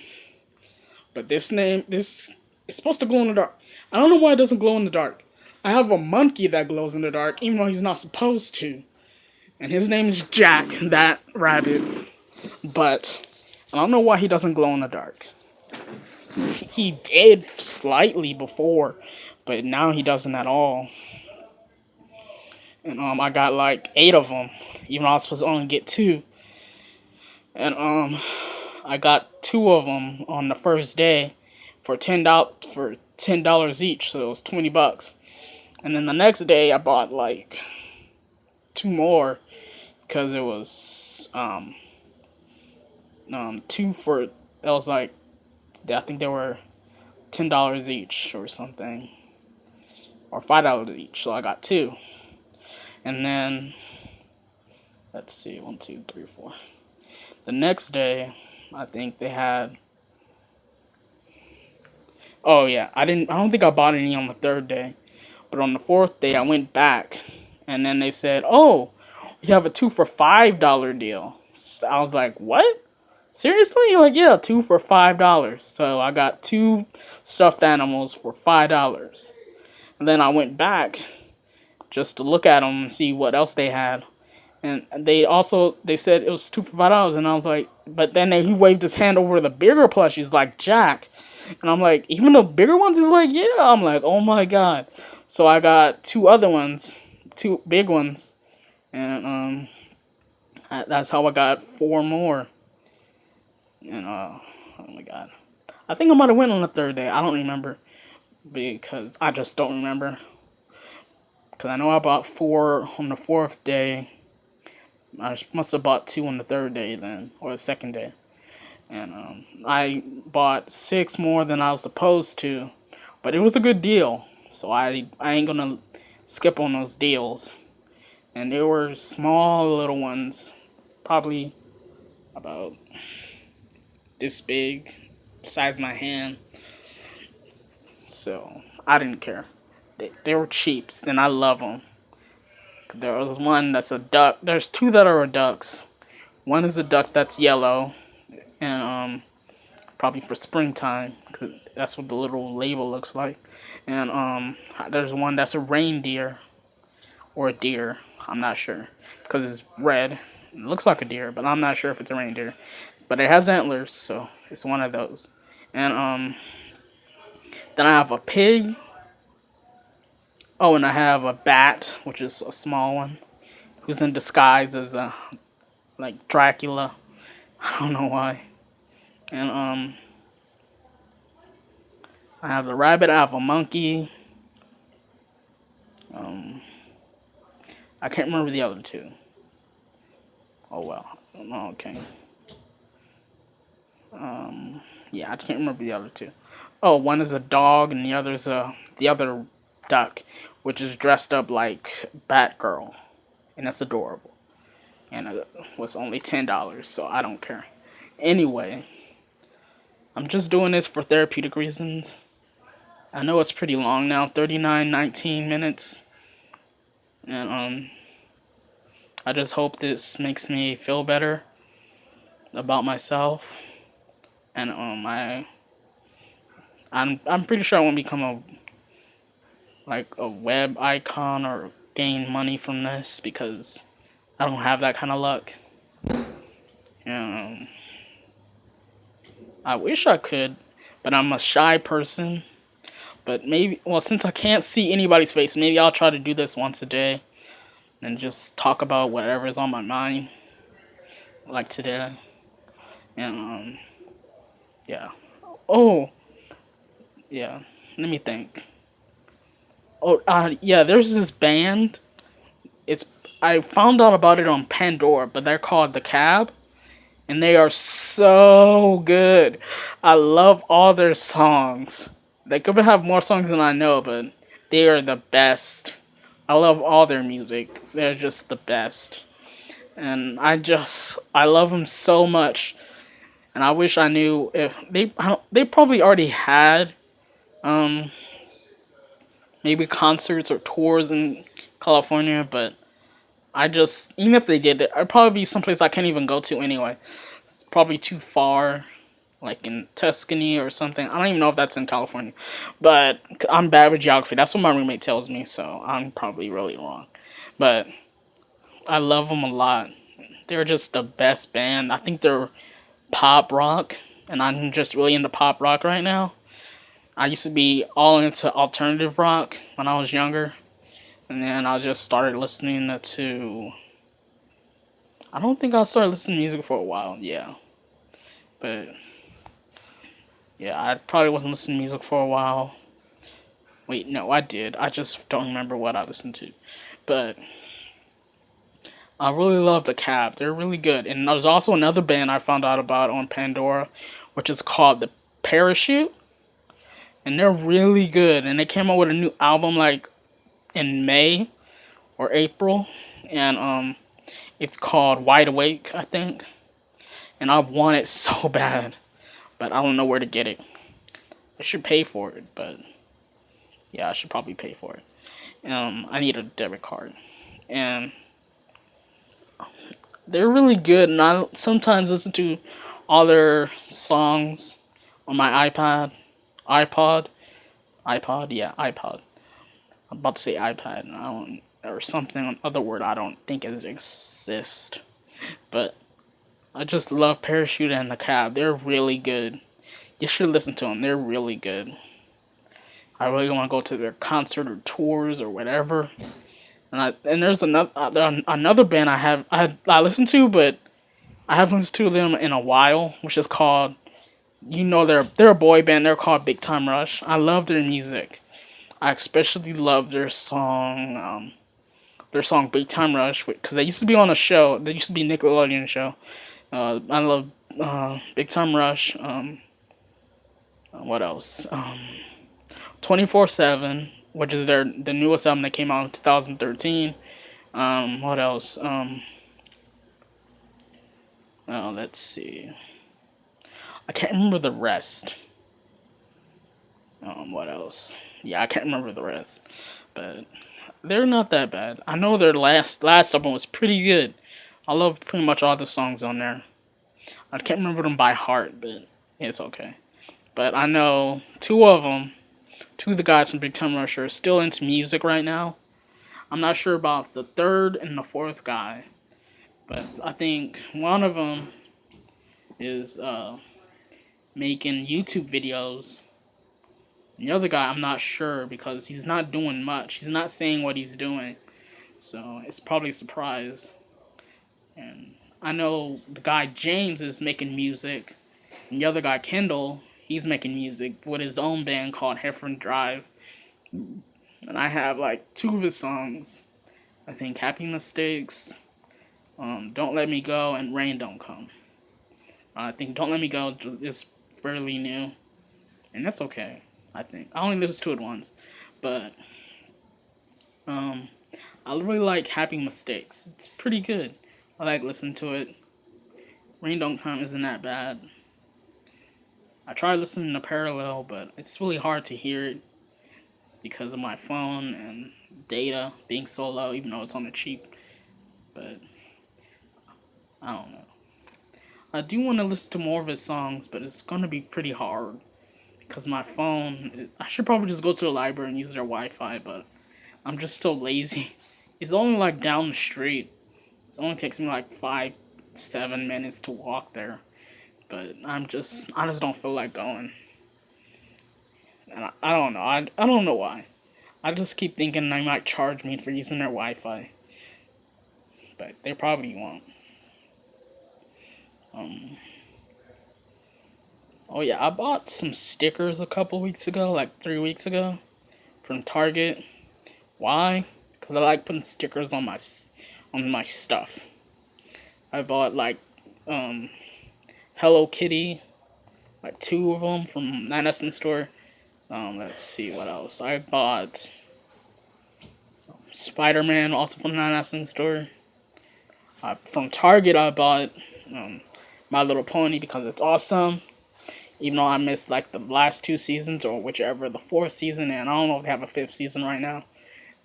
Speaker 1: But this is supposed to glow in the dark. I don't know why it doesn't glow in the dark. I have a monkey that glows in the dark, even though he's not supposed to. And his name is Jack, that rabbit. But I don't know why he doesn't glow in the dark. He did slightly before, but now he doesn't at all. And I got like 8 of them, even though I was supposed to only get 2. And I got 2 of them on the first day for $10 each, so it was $20. And then the next day I bought like 2 more because it was 2 for it was like I think they were $10 each or something, or $5 each. So I got 2, and then let's see, 1, 2, 3, 4. The next day, I think they had. Oh yeah, I don't think I bought any on the third day, but on the fourth day I went back, and then they said, "Oh, you have a 2 for $5 deal." So I was like, "What? Seriously?" Like, yeah, 2 for $5. So I got 2 stuffed animals for $5, and then I went back just to look at them and see what else they had. And they said it was 2 for $5, and I was like, but then he waved his hand over the bigger plushies like Jack, and I'm like, even the bigger ones? He's like, yeah. I'm like, oh my god. So I got 2 other ones, 2 big ones, and that's how I got 4 more. And oh my god, I think I might have went on the third day. I don't remember because I just don't remember. Because I know I bought 4 on the fourth day. I must have bought 2 on the third day then, or the second day. And I bought 6 more than I was supposed to, but it was a good deal. So I ain't gonna skip on those deals. And they were small little ones, probably about this big, size my hand. So I didn't care. They were cheap, and I love them. There was one that's a duck. There's 2 that are ducks. One is a duck that's yellow, and probably for springtime, cause that's what the little label looks like. And there's one that's a reindeer or a deer. I'm not sure because it's red. It looks like a deer, but I'm not sure if it's a reindeer. But it has antlers, so it's one of those. And then I have a pig. Oh, and I have a bat, which is a small one, who's in disguise as a like Dracula. I don't know why. And I have the rabbit. I have a monkey. Um, I can't remember the other 2. Oh well. Oh, okay. Yeah, I can't remember the other 2. Oh, one is a dog, and the other's the other duck, which is dressed up like Batgirl, and it's adorable. And it was only $10, so I don't care. Anyway, I'm just doing this for therapeutic reasons. I know it's pretty long now, 19 minutes. And I just hope this makes me feel better about myself. And I'm pretty sure I won't become a web icon or gain money from this because I don't have that kind of luck. And I wish I could, but I'm a shy person. But maybe, well, since I can't see anybody's face, maybe I'll try to do this once a day and just talk about whatever is on my mind, like today. And yeah. Oh, yeah. Let me think. Oh, yeah. There's this band. It's I found out about it on Pandora, but they're called The Cab, and they are so good. I love all their songs. They could have more songs than I know, but they are the best. I love all their music. They're just the best. And I love them so much. And I wish I knew if they probably already had um maybe concerts or tours in California, but I just even if they did, I'd probably be someplace I can't even go to anyway. It's probably too far, like in Tuscany or something. I don't even know if that's in California, but I'm bad with geography. That's what my roommate tells me, so I'm probably really wrong. But I love them a lot. They're just the best band. I think they're pop rock, and I'm just really into pop rock right now. I used to be all into alternative rock when I was younger, and then I just started listening to. I don't think I started listening to music for a while, yeah. But yeah, I probably wasn't listening to music for a while. Wait, no, I did. I just don't remember what I listened to. But I really love The Cab. They're really good. And there's also another band I found out about on Pandora, which is called The Parachute. And they're really good. And they came out with a new album like in May or April. And it's called Wide Awake, I think. And I want it so bad. But I don't know where to get it. I should pay for it, but yeah, I should probably pay for it. I need a debit card. And they're really good, and I sometimes listen to all their songs on my iPod, yeah, iPod. I'm about to say iPad, I don't, or something, other word I don't think it exists. But I just love Parachute and The Cab. They're really good. You should listen to them. They're really good. I really want to go to their concert or tours or whatever. And there's another band I listened to, but I haven't listened to them in a while, which is called, they're a boy band. They're called Big Time Rush. I love their music. I especially love their song Big Time Rush, because they used to be on a show. They used to be a Nickelodeon show. I love Big Time Rush. What else? 24/7, which is the newest album that came out in 2013. What else? Oh, let's see. I can't remember the rest. What else? Yeah, I can't remember the rest, but they're not that bad. I know their last album was pretty good. I love pretty much all the songs on there. I can't remember them by heart, but it's okay. But I know two of the guys from Big Time Rush are still into music right now. I'm not sure about the third and the fourth guy, but I think one of them is making YouTube videos. The other guy, I'm not sure because he's not doing much. He's not saying what he's doing, so it's probably a surprise. And I know the guy James is making music, and the other guy Kendall, he's making music with his own band called Heffron Drive. And I have like two of his songs. I think Happy Mistakes, Don't Let Me Go, and Rain Don't Come. I think Don't Let Me Go is fairly new, and that's okay. I think I only listened to it once, but um, I really like Happy Mistakes. It's pretty good. I like listening to it. Rain Don't Come isn't that bad. I tried listening to Parallel, but it's really hard to hear it because of my phone and data being so low, even though it's on the cheap. But I don't know. I do want to listen to more of his songs, but it's gonna be pretty hard because my phone. I should probably just go to the library and use their Wi-Fi, but I'm just still lazy. It's only like down the street. It only takes me like 5, 7 minutes to walk there, but I just don't feel like going. And I don't know. I don't know why. I just keep thinking they might charge me for using their Wi-Fi, but they probably won't. Um, oh yeah, I bought some stickers a couple weeks ago, like 3 weeks ago, from Target. Why? Because I like putting stickers on my stuff. I bought like um, Hello Kitty, like two of them from 9 store. Let's see what else. I bought Spider Man, also from 9 store. From Target, I bought um, My Little Pony because it's awesome. Even though I missed like the last 2 seasons or whichever, the fourth season, and I don't know if they have a fifth season right now.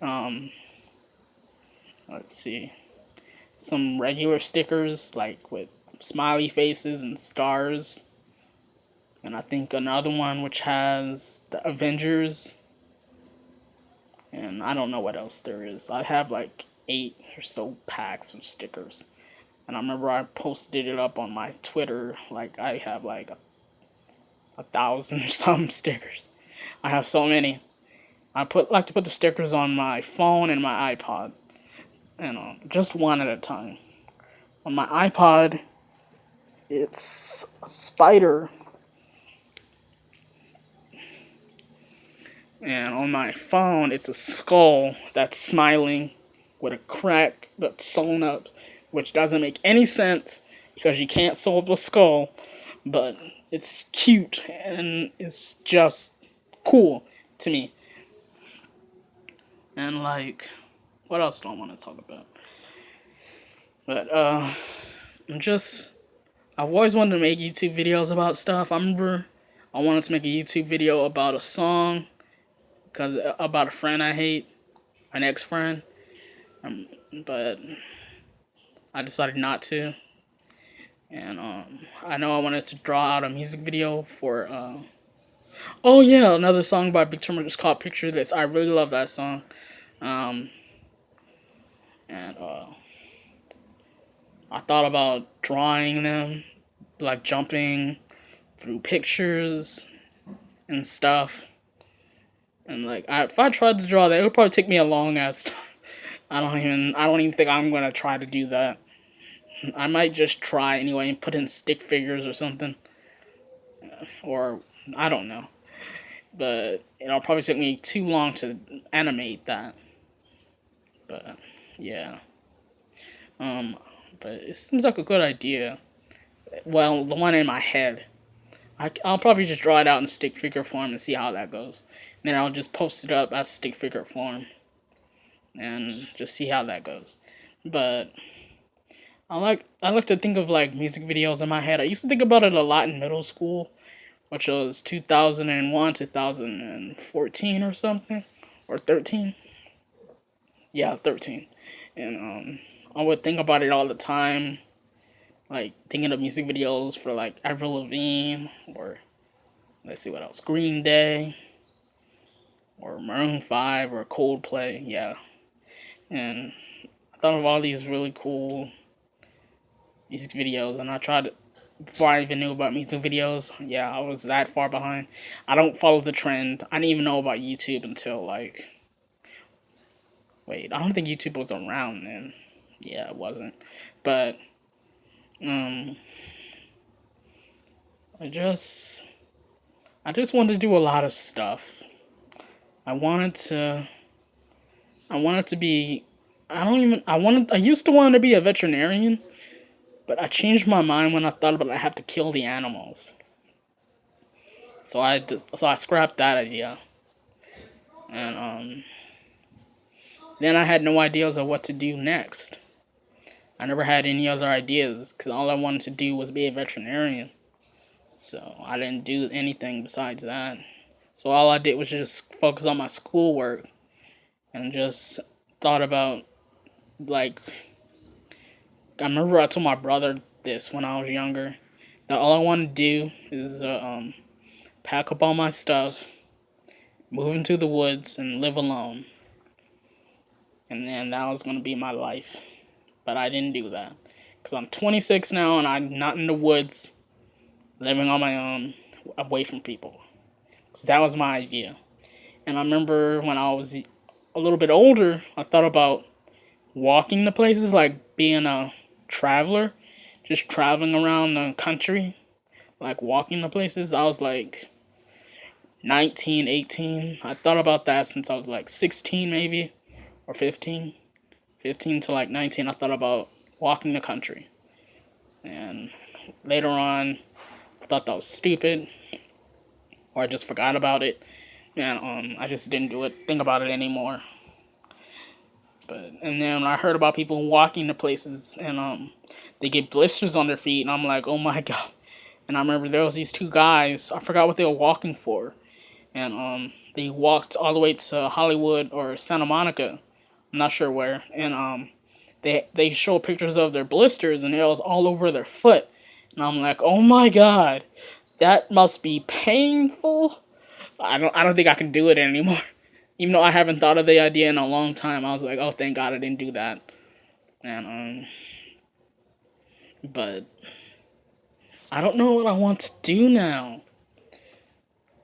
Speaker 1: Um, let's see. Some regular stickers like with smiley faces and stars. And I think another one which has the Avengers. And I don't know what else there is. I have like 8 or so packs of stickers. And I remember I posted it up on my Twitter. Like I have like 1,000 or some stickers. I have so many. Like to put the stickers on my phone and my iPod. And just one at a time. On my iPod, it's a spider. And on my phone, it's a skull that's smiling with a crack that's sewn up, which doesn't make any sense because you can't sew up a skull, but it's cute and it's just cool to me. And like, what else do I want to talk about? But I'm just I've always wanted to make YouTube videos about stuff. I remember I wanted to make a YouTube video about a song because about a friend I hate, an ex-friend. Um, but I decided not to. And I know I wanted to draw out a music video for. Oh yeah, another song by Big Timber is called "Picture This." I really love that song. Um, and I thought about drawing them, like jumping through pictures and stuff. And like, if I tried to draw that, it would probably take me a long ass time. I don't even think I'm gonna try to do that. I might just try anyway and put in stick figures or something, or I don't know. But it'll probably take me too long to animate that. But yeah, um, but it seems like a good idea. Well, the one in my head, I'll probably just draw it out in stick figure form and see how that goes. And then I'll just post it up as stick figure form and just see how that goes. But I like to think of like music videos in my head. I used to think about it a lot in middle school, which was 2001, 2014 or something, or 13. Yeah, 13. And I would think about it all the time, like thinking of music videos for like Avril Lavigne or let's see what else, Green Day or Maroon 5 or Coldplay. Yeah, and I thought of all these really cool music videos, and I tried to, before I even knew about music videos. Yeah, I was that far behind. I don't follow the trend. I didn't even know about YouTube until like, wait, I don't think YouTube was around then. Yeah, it wasn't. But um, I just I just wanted to do a lot of stuff. I wanted to I wanted to be I don't even I used to want to be a veterinarian, but I changed my mind when I thought about I have to kill the animals. So I scrapped that idea. And then I had no ideas of what to do next. I never had any other ideas because all I wanted to do was be a veterinarian. So I didn't do anything besides that. So all I did was just focus on my schoolwork and just thought about like I remember I told my brother this when I was younger that all I want to do is pack up all my stuff, move into the woods, and live alone. And then that was gonna be my life. But I didn't do that because I'm 26 now and I'm not in the woods, living on my own, away from people. So that was my idea. And I remember when I was a little bit older, I thought about walking the places, like being a traveler, just traveling around the country, like walking the places. I was like 19, 18. I thought about that since I was like 16 maybe, or 15. 15 to like 19, I thought about walking the country. And later on, I thought that was stupid, or I just forgot about it. And I just didn't do it, think about it anymore. But and then I heard about people walking to places and they get blisters on their feet, and I'm like, oh my god. And I remember there was these two guys. I forgot what they were walking for, and they walked all the way to Hollywood or Santa Monica. I'm not sure where, and they show pictures of their blisters, and it was all over their foot. And I'm like, oh my god, that must be painful. I don't think I can do it anymore. Even though I haven't thought of the idea in a long time, I was like, oh, thank God I didn't do that. And but I don't know what I want to do now.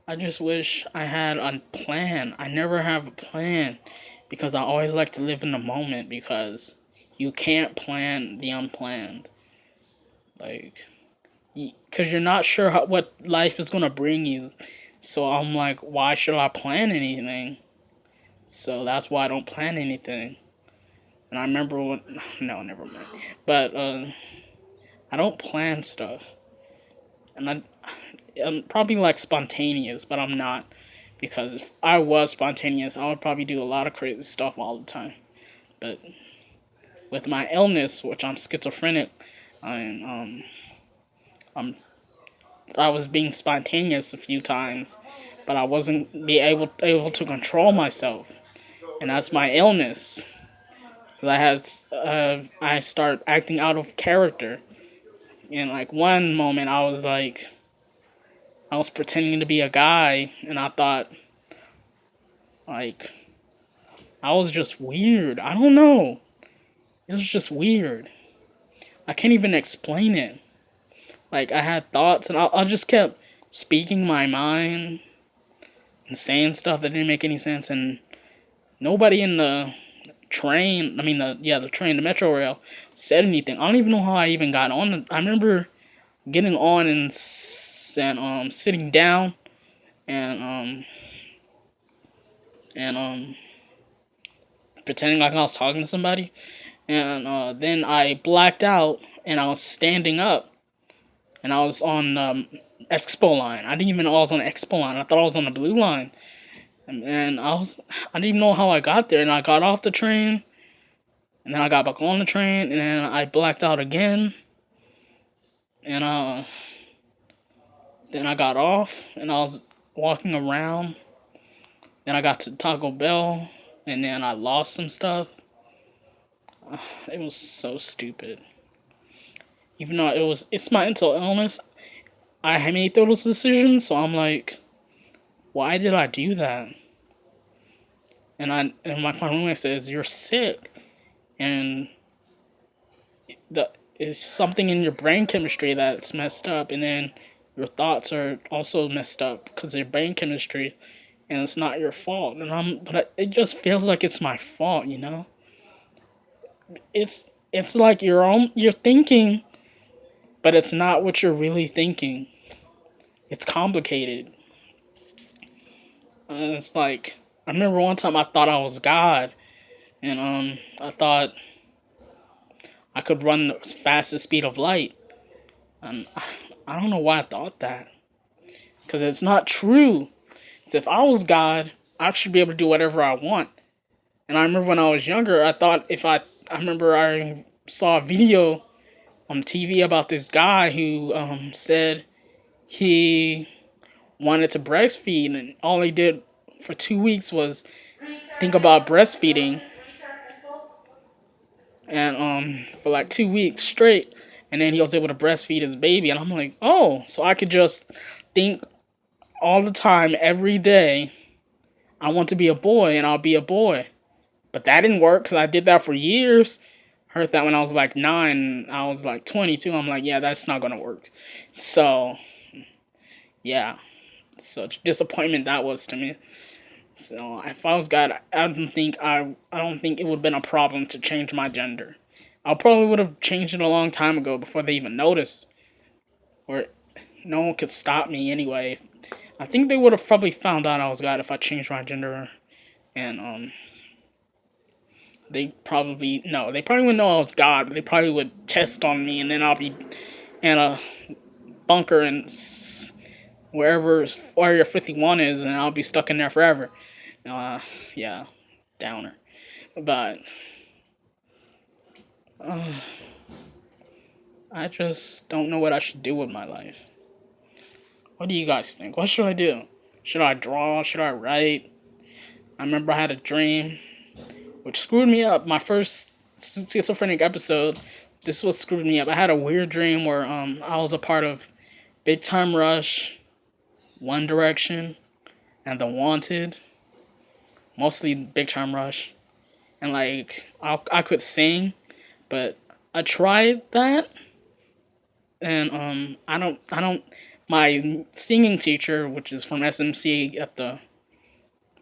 Speaker 1: I just wish I had a plan. I never have a plan because I always like to live in the moment because you can't plan the unplanned. Like, because you're not sure what life is going to bring you. So I'm like, why should I plan anything? So that's why I don't plan anything. And I remember when, no, never mind. But I don't plan stuff, and I'm probably like spontaneous, but I'm not because if I was spontaneous, I would probably do a lot of crazy stuff all the time. But with my illness, which I'm schizophrenic, I'm I'm I was being spontaneous a few times, but I wasn't be able to control myself, and that's my illness. 'Cause I start acting out of character. And like one moment, I was pretending to be a guy, and I thought like I was just weird. I don't know. It was just weird. I can't even explain it. Like I had thoughts, and I just kept speaking my mind and saying stuff that didn't make any sense, and nobody in the train, I mean the train, the metro rail, said anything. I don't even know how I even got on. I remember getting on and sitting down and and pretending like I was talking to somebody, and then I blacked out and I was standing up and I was on Expo line. I didn't even know I was on the Expo line. I thought I was on the Blue line, and I didn't even know how I got there. And I got off the train, and then I got back on the train, and then I blacked out again, and then I got off and I was walking around. Then I got to Taco Bell, and then I lost some stuff. It was so stupid. Even though it's my mental illness, I made those decisions, so I'm like, why did I do that? And my roommate says you're sick, and the it's something in your brain chemistry that's messed up, and then your thoughts are also messed up because of your brain chemistry, and it's not your fault. It just feels like it's my fault, you know. It's like you're thinking, but it's not what you're really thinking. It's complicated. It's like I remember one time I thought I was God, and I thought I could run the fastest speed of light, and I don't know why I thought that, because it's not true. 'Cause if I was God, I should be able to do whatever I want. And I remember when I was younger, I thought if I remember I saw a video on TV about this guy who said he wanted to breastfeed, and all he did for 2 weeks was think about breastfeeding, and for like 2 weeks straight, and then he was able to breastfeed his baby, and I'm like, oh, so I could just think all the time, every day, I want to be a boy, and I'll be a boy. But that didn't work because I did that for years. Heard that when I was like 9, I was like 22. I'm like, yeah, that's not gonna work. So, yeah. such disappointment that was to me. So if I was God, I don't think it would have been a problem to change my gender. I probably would have changed it a long time ago before they even noticed, or no one could stop me anyway. I think they would have probably found out I was God if I changed my gender, and they probably no, they probably would know I was God, but they probably would test on me, and then I'll be in a bunker in wherever Area 51 is, and I'll be stuck in there forever. Uh, yeah, downer. But uh, I just don't know what I should do with my life. What do you guys think? What should I do? Should I draw? Should I write? I remember I had a dream, which screwed me up. My first schizophrenic episode, this was screwed me up. I had a weird dream where I was a part of Big Time Rush, One Direction, and The Wanted. Mostly Big Time Rush, and like I could sing, but I tried that, and I don't. My singing teacher, which is from SMC at the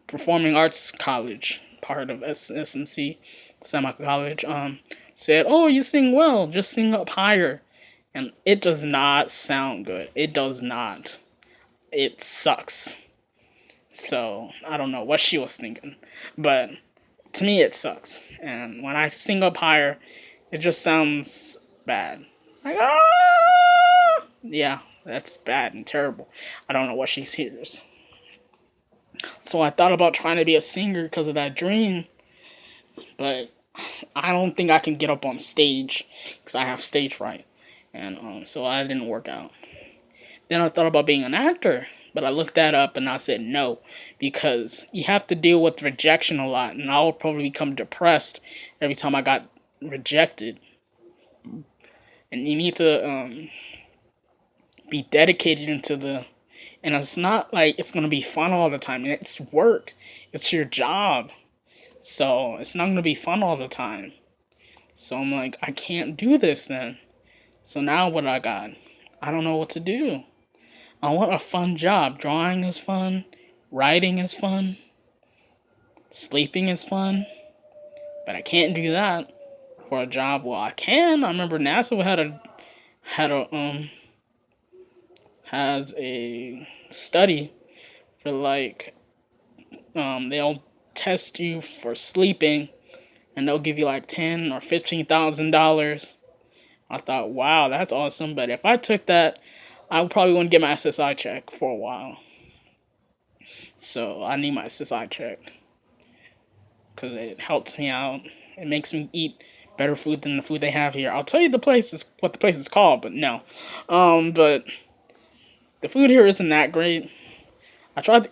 Speaker 1: Performing Arts College, part of SMC, Semi College, said, "Oh, you sing well. Just sing up higher." And it does not sound good. It does not. It sucks. So I don't know what she was thinking, but to me it sucks. And when I sing up higher, it just sounds bad. Like yeah, that's bad and terrible. I don't know what she hears. So I thought about trying to be a singer because of that dream, but I don't think I can get up on stage because I have stage fright, and so I didn't work out. Then I thought about being an actor, but I looked that up and I said no because you have to deal with rejection a lot, and I would probably become depressed every time I got rejected. And you need to be dedicated into the, and it's not like it's gonna be fun all the time. It's work. It's your job. So it's not gonna be fun all the time. So I'm like, I can't do this then. So now what I got? I don't know what to do. I want a fun job. Drawing is fun. Writing is fun. Sleeping is fun. But I can't do that for a job. Well, I can. I remember NASA had a has a study for like they'll test you for sleeping and they'll give you like $10,000 or $15,000. I thought, wow, that's awesome. But if I took that, I probably wouldn't get my SSI check for a while. So I need my SSI check because it helps me out. It makes me eat better food than the food they have here. I'll tell you what the place is called, but no. But the food here isn't that great. I tried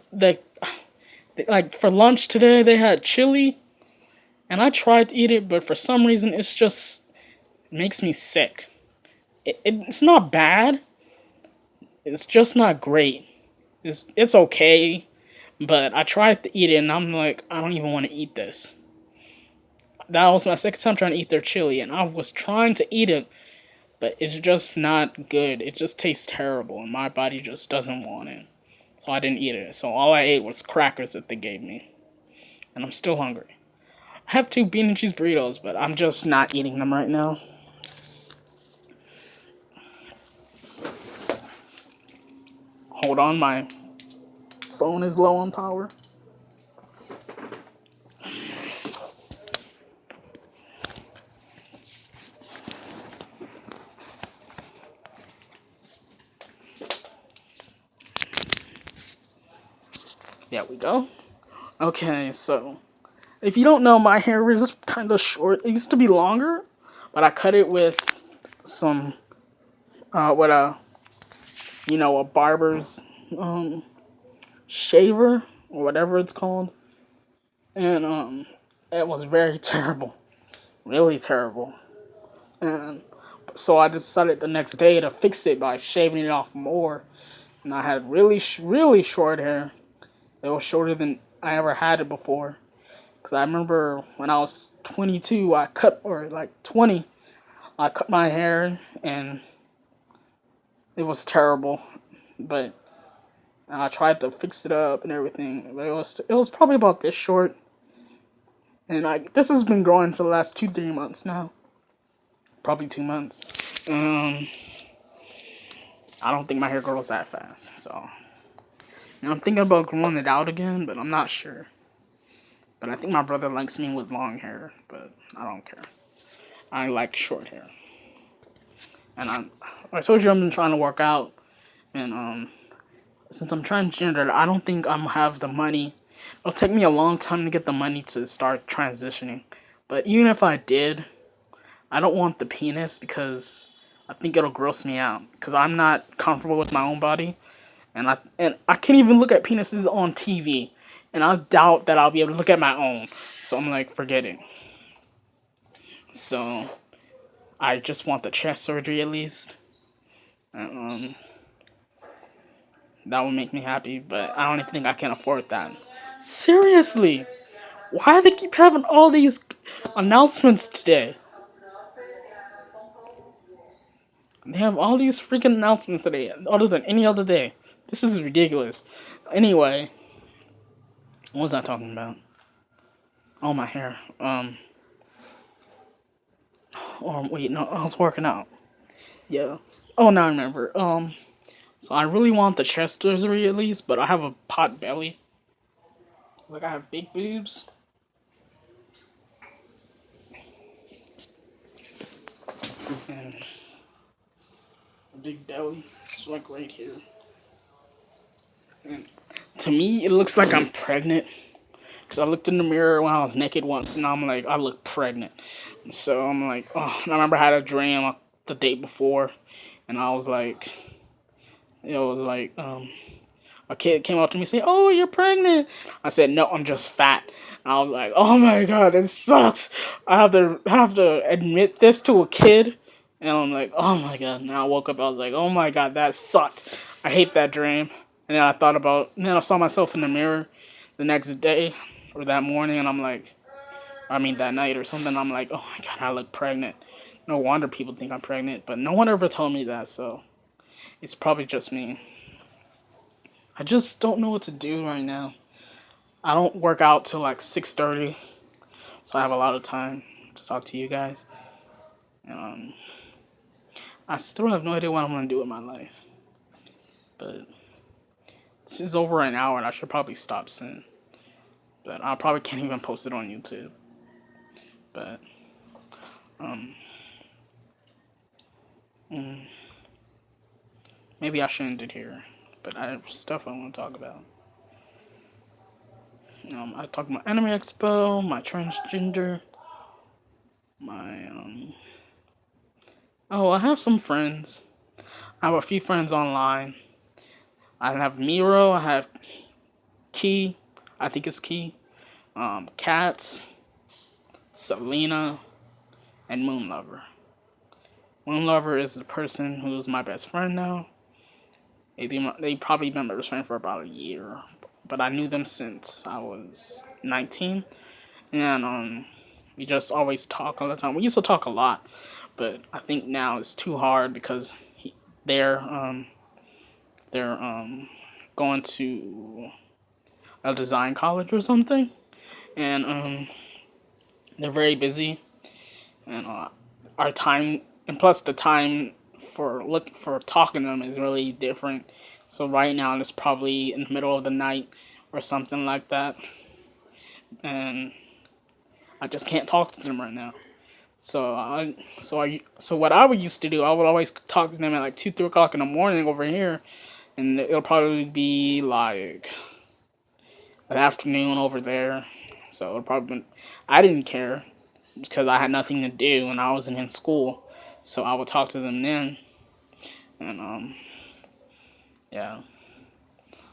Speaker 1: like for lunch today they had chili, and I tried to eat it, but for some reason it makes me sick. It's not bad. It's just not great. It's okay, but I tried to eat it and I'm like, I don't even want to eat this. That was my second time trying to eat their chili, and I was trying to eat it, but it's just not good. It just tastes terrible, and my body just doesn't want it. So I didn't eat it. So all I ate was crackers that they gave me, and I'm still hungry. I have two bean and cheese burritos, but I'm just not eating them right now. Hold on, my phone is low on power. There we go. Okay, so if you don't know, my hair is kind of short. It used to be longer, but I cut it with some, with a barber's shaver or whatever it's called, and it was very terrible, really terrible. And so I decided the next day to fix it by shaving it off more, and I had really, really short hair. It was shorter than I ever had it before. Cause I remember when I was 22, or like 20, I cut my hair and it was terrible. But And I tried to fix it up and everything. But it was probably about this short. And this has been growing for the last 2-3 months now. Probably 2 months. I don't think my hair grows that fast. So I'm thinking about growing it out again, but I'm not sure. But I think my brother likes me with long hair, but I don't care. I like short hair. And I told you I've been trying to work out, and since I'm transgender, I don't think I'm have the money. It'll take me a long time to get the money to start transitioning. But even if I did, I don't want the penis because I think it'll gross me out because I'm not comfortable with my own body, and I can't even look at penises on TV, and I doubt that I'll be able to look at my own. So I'm like, forget it. So I just want the chest surgery at least. And, that would make me happy, but I don't even think I can afford that. Seriously, why do they keep having all these announcements today? They have all these freaking announcements today, other than any other day. This is ridiculous. Anyway, what was I talking about? Oh, my hair. Wait, no, I was working out. Yeah. Oh, now I remember. So I really want the chest surgery at least, but I have a pot belly. Like I have big boobs. And a big belly. It's like right here. And to me, it looks like I'm pregnant. Because I looked in the mirror when I was naked once, and I'm like, I look pregnant. So I'm like, oh, and I remember I had a dream the day before, and I was like, it was like, a kid came up to me saying, "Oh, you're pregnant." I said, "No, I'm just fat." And I was like, "Oh my god, this sucks. I have to admit this to a kid." And I'm like, "Oh my god." Now I woke up, I was like, "Oh my god, that sucked. I hate that dream." And then then I saw myself in the mirror the next day or that morning, and I'm like, I mean that night or something. I'm like, "Oh my god, I look pregnant." No wonder people think I'm pregnant, but no one ever told me that, so it's probably just me. I just don't know what to do right now. I don't work out till like 6:30, so I have a lot of time to talk to you guys. Um, I still have no idea what I'm gonna do with my life, but this is over an hour, and I should probably stop soon. But I probably can't even post it on YouTube. But um, mm, maybe I shouldn't end it here. But I have stuff I want to talk about. I talk about Anime Expo, my transgender, my Oh, I have some friends. I have a few friends online. I have Miro. I have Key. I think it's Key. Cats, Selena, and Moonlover. Moonlover is the person who's my best friend now. They probably been my best friend for about a year, but I knew them since I was 19, and we just always talk all the time. We used to talk a lot, but I think now it's too hard because they're they're going to a design college or something, and they're very busy, and our time and plus the time for talking to them is really different. So right now it's probably in the middle of the night or something like that, and I just can't talk to them right now. So what I would used to do, I would always talk to them at like 2, 3 o'clock in the morning over here, and it'll probably be like an afternoon over there. So it'll probably I didn't care because I had nothing to do and I wasn't in school. So I would talk to them then, and yeah,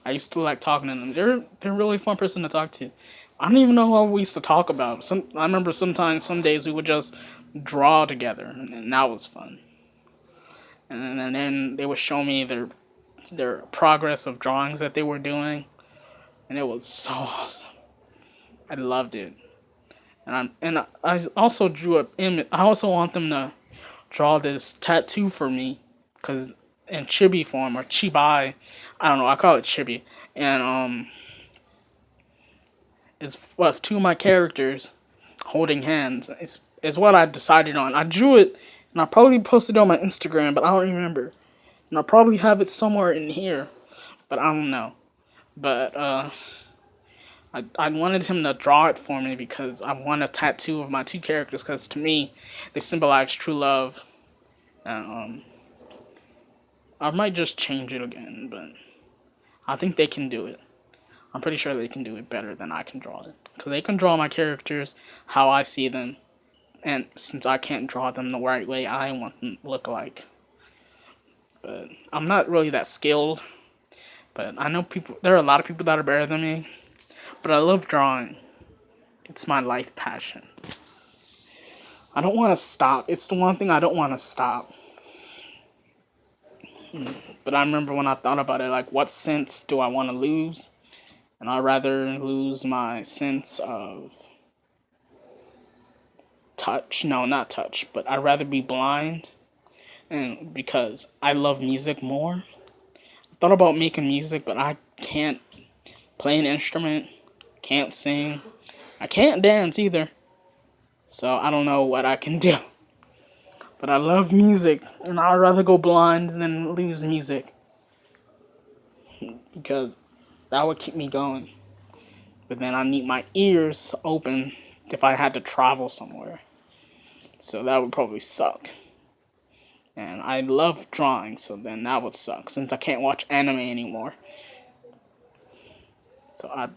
Speaker 1: I used to like talking to them. They're a really fun person to talk to. I don't even know what we used to talk about. I remember sometimes some days we would just draw together, and that was fun. And then they would show me their progress of drawings that they were doing, and it was so awesome. I loved it. I also drew a image. I also want them to draw this tattoo for me, cause in chibi form or chibi. I don't know. I call it chibi, and it's with two of my characters holding hands. It's what I decided on. I drew it, and I probably posted it on my Instagram, but I don't remember. And I'll probably have it somewhere in here, but I don't know. But I wanted him to draw it for me because I want a tattoo of my two characters because to me they symbolize true love. And I might just change it again, but I think they can do it. I'm pretty sure they can do it better than I can draw it because they can draw my characters how I see them, and since I can't draw them the right way I want them to look like. But I'm not really that skilled. But I know people. There are a lot of people that are better than me. But I love drawing. It's my life passion. I don't want to stop. It's the one thing I don't want to stop. But I remember when I thought about it, like, what sense do I want to lose? And I'd rather lose my sense of touch. No, not touch, but I'd rather be blind. And because I love music more. I thought about making music, but I can't play an instrument, can't sing, I can't dance either. So I don't know what I can do. But I love music, and I'd rather go blind than lose music. Because that would keep me going. But then I need my ears open if I had to travel somewhere. So that would probably suck. And I love drawing, so then that would suck since I can't watch anime anymore. So I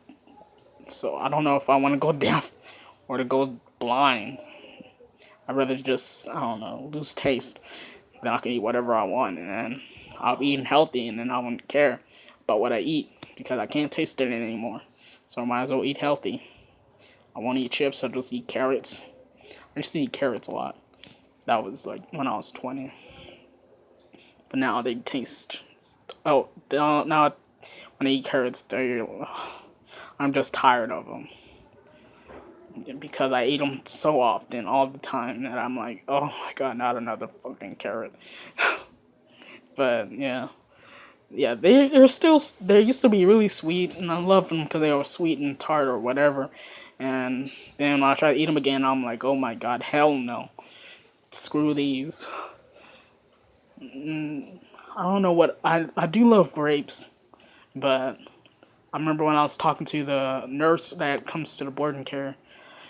Speaker 1: don't know if I want to go deaf or to go blind. I'd rather just, I don't know, lose taste. Then I can eat whatever I want, and then I'll be eating healthy, and then I wouldn't care about what I eat because I can't taste it anymore. So I might as well eat healthy. I won't eat chips, I'll just eat carrots. I used to eat carrots a lot. That was like when I was 20. But now they taste. Oh, now when I eat carrots, I'm just tired of them. Because I eat them so often, all the time, that I'm like, oh my god, not another fucking carrot. But yeah, they used to be really sweet, and I loved them because they were sweet and tart or whatever. And then when I try to eat them again, I'm like, oh my god, hell no, screw these. I don't know what I do love grapes, but I remember when I was talking to the nurse that comes to the boarding care.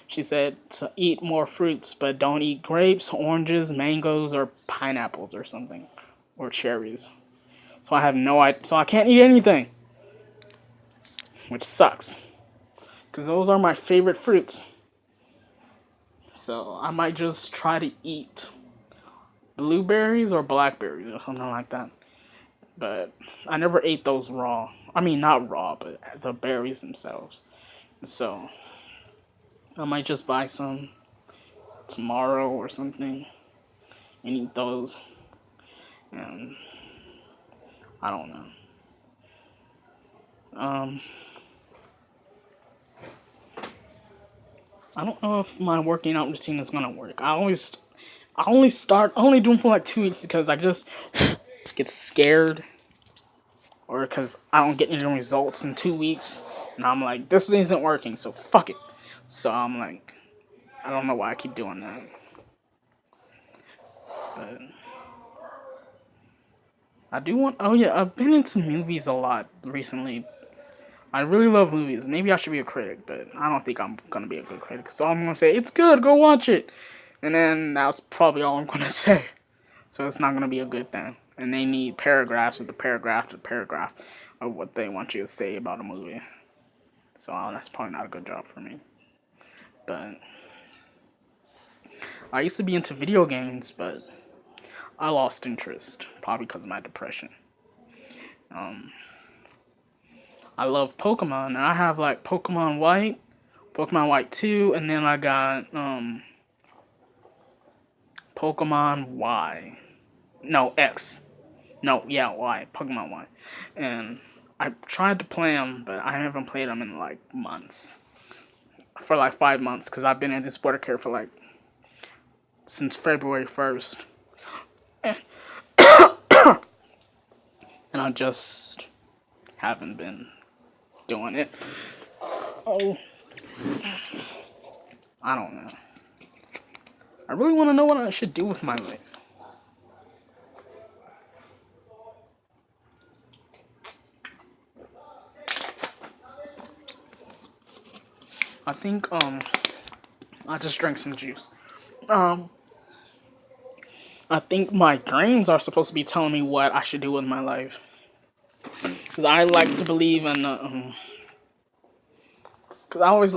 Speaker 1: She said to eat more fruits, but don't eat grapes, oranges, mangoes, or pineapples or something, or cherries. So I have no idea. So I can't eat anything, which sucks, because those are my favorite fruits. So I might just try to eat blueberries or blackberries or something like that. But I never ate those raw. I mean, not raw, but the berries themselves. So I might just buy some tomorrow or something and eat those. And I don't know. Um, I don't know if my working out routine is gonna work. I only do them for like 2 weeks because I just get scared, or because I don't get any results in 2 weeks, and I'm like, this isn't working, so fuck it. So I'm like, I don't know why I keep doing that, but I do want. Oh yeah, I've been into movies a lot recently. I really love movies. Maybe I should be a critic, but I don't think I'm gonna be a good critic. So I'm gonna say it's good. Go watch it, and then that's probably all I'm gonna say. So it's not gonna be a good thing. And they need paragraphs of the paragraph to paragraph of what they want you to say about a movie. So that's probably not a good job for me. But I used to be into video games, but I lost interest probably because of my depression. Um, I love Pokemon, and I have like Pokemon White, Pokemon White 2, and then I got Pokemon Y. No, X. No, yeah, Y. Pokemon Y. And I tried to play them, but I haven't played them in like months. For like 5 months, because I've been in this border care for like since February 1st. and I just haven't been doing it. Oh, I don't know. I really want to know what I should do with my life. I think I just drank some juice. Um I think my dreams are supposed to be telling me what I should do with my life. Cause I like to believe in cause I always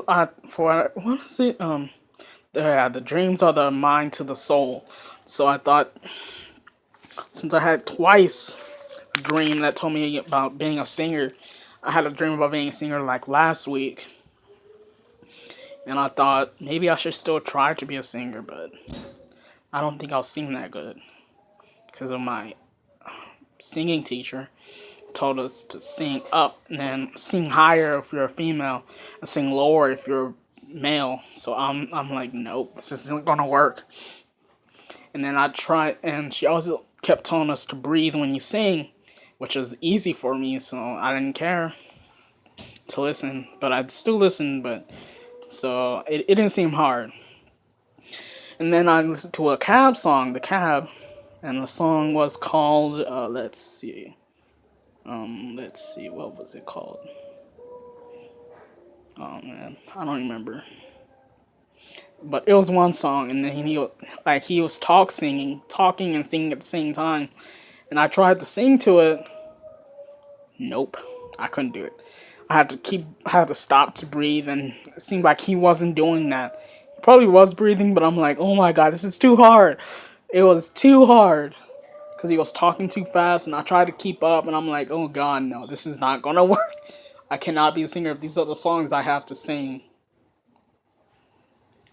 Speaker 1: for what is it the dreams are the mind to the soul. So I thought since I had twice a dream that told me about being a singer, I had a dream about being a singer like last week, and I thought maybe I should still try to be a singer, but I don't think I'll sing that good because of my singing teacher told us to sing up and then sing higher if you're a female and sing lower if you're male. So I'm like, nope, this isn't gonna work. And then I tried, and she also kept telling us to breathe when you sing, which was easy for me, so I didn't care to listen. But I'd still listen, but so it didn't seem hard. And then I listened to a Cab song, The Cab, and the song was called let's see, what was it called? Oh man, I don't remember. But it was one song, and then he was talking and singing at the same time, and I tried to sing to it. Nope, I couldn't do it. I had to stop to breathe, and it seemed like he wasn't doing that. He probably was breathing, but I'm like, oh my god, this is too hard. It was too hard because he was talking too fast, and I tried to keep up, and I'm like, oh god, no, this is not gonna work. I cannot be a singer if these are the songs I have to sing.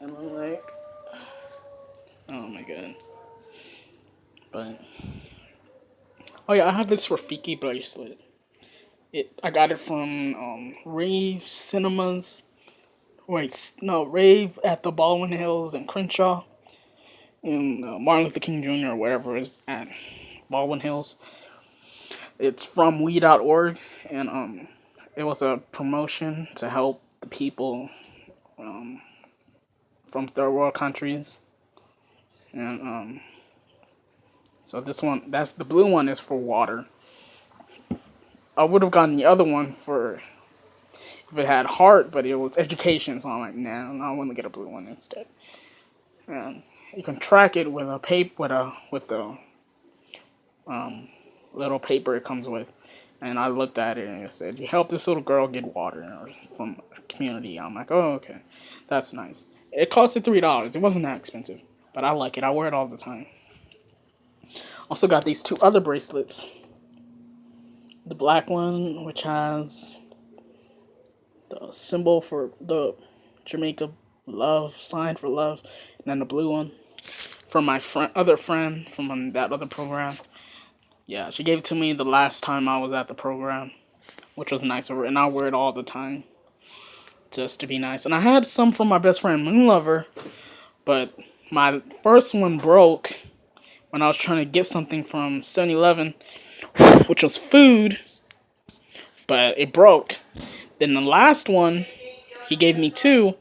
Speaker 1: And I'm like, oh my god. But oh yeah, I have this Rafiki bracelet. I got it from Rave Cinemas. Wait, no, Rave at the Baldwin Hills in Crenshaw, in Martin Luther King Jr. or wherever it's at Baldwin Hills. It's from we.org, and it was a promotion to help the people um, from third world countries, and so this one, that's the blue one, is for water. I would have gotten the other one for if it had heart, but it was education, so I'm like, nah, I want to get a blue one instead. And you can track it with a with the little paper it comes with. And I looked at it and it said, "You help this little girl get water from a community." I'm like, "Oh, okay, that's nice." It costed $3. It wasn't that expensive, but I like it. I wear it all the time. Also got these two other bracelets. The black one, which has the symbol for the Jamaica love sign for love, and then the blue one from my other friend from that other program. Yeah, she gave it to me the last time I was at the program, which was nice of her, and I wear it all the time just to be nice. And I had some from my best friend Moonlover, but my first one broke when I was trying to get something from 7-Eleven, which was food, but it broke. Then the last one, he gave me two,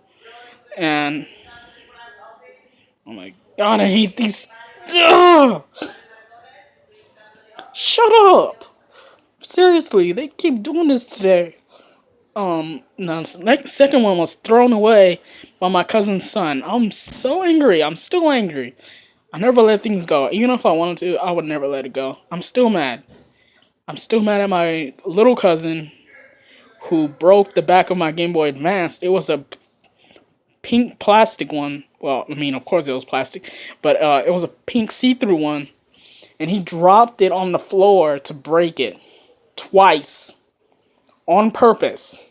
Speaker 1: and oh my god, I hate these. Ugh! Shut up! Seriously, they keep doing this today. No, the second one was thrown away by my cousin's son. I'm so angry. I'm still angry. I never let things go. Even if I wanted to, I would never let it go. I'm still mad. I'm still mad at my little cousin who broke the back of my Game Boy Advance. It was a pink plastic one. Well, I mean, of course it was plastic, but it was a pink see-through one, and he dropped it on the floor to break it twice on purpose.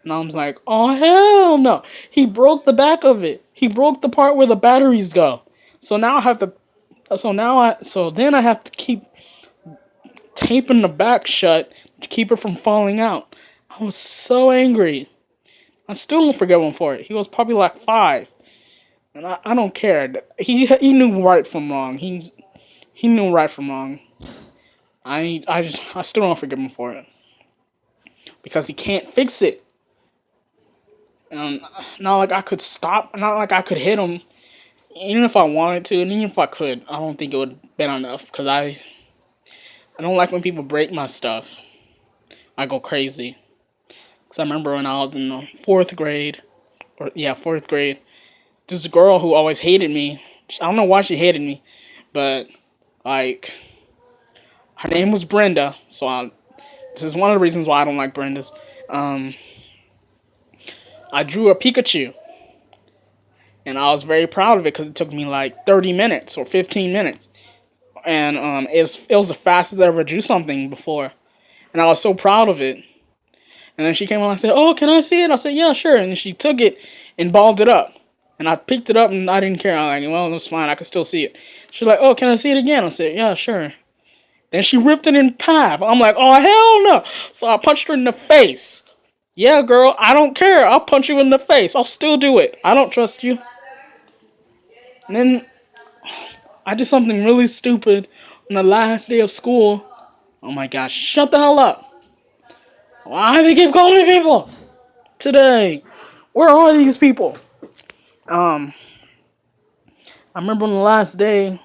Speaker 1: And I was like, oh hell no. He broke the back of it. He broke the part where the batteries go. So now I have to so then I have to keep taping the back shut to keep it from falling out. I was so angry. I still don't forgive him for it. He was probably like 5. And I don't care. He knew right from wrong. He knew right from wrong. I still don't forgive him for it because he can't fix it. And not like I could stop, not like I could hit him, even if I wanted to, and even if I could, I don't think it would have been enough because I don't like when people break my stuff. I go crazy. Cause I remember when I was in the fourth grade, or yeah, fourth grade, this girl who always hated me. I don't know why she hated me, but like her name was Brenda. This is one of the reasons why I don't like Brendas. Um, I drew a Pikachu, and I was very proud of it because it took me like 30 minutes or 15 minutes, and it was the fastest I ever drew something before, and I was so proud of it. And then she came on and said, "Oh, can I see it?" I said, "Yeah, sure." And she took it and balled it up. And I picked it up and I didn't care. I was like, well, it's fine. I can still see it. She's like, "Oh, can I see it again?" I said, "Yeah, sure." Then she ripped it in half. I'm like, "Oh, hell no." So I punched her in the face. Yeah, girl, I don't care. I'll punch you in the face. I'll still do it. I don't trust you. And then I did something really stupid on the last day of school. Oh my gosh, shut the hell up. Why do they keep calling me people? Today. Where are these people? Um, I remember on the last day,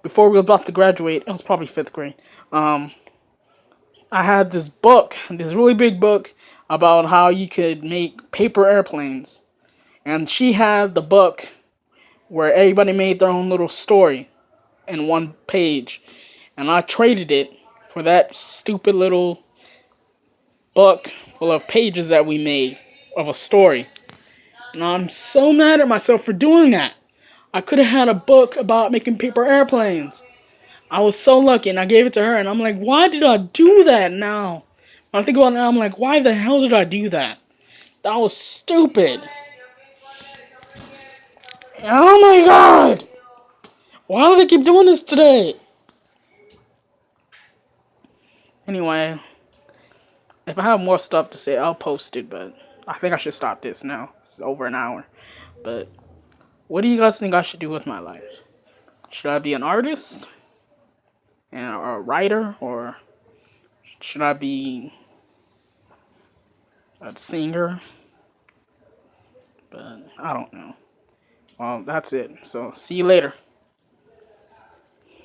Speaker 1: before we were about to graduate, it was probably fifth grade. Um, I had this book, this really big book about how you could make paper airplanes, and she had the book where everybody made their own little story in one page, and I traded it for that stupid little book full of pages that we made of a story. And I'm so mad at myself for doing that. I could have had a book about making paper airplanes. I was so lucky, and I gave it to her, and I'm like, why did I do that now? When I think about it now, I'm like, why the hell did I do that? That was stupid. Oh my god! Why do they keep doing this today? Anyway, if I have more stuff to say, I'll post it, but I think I should stop this now. It's over an hour. But what do you guys think I should do with my life? Should I be an artist? And or a writer? Or should I be a singer? But I don't know. Well, that's it. So, see you later.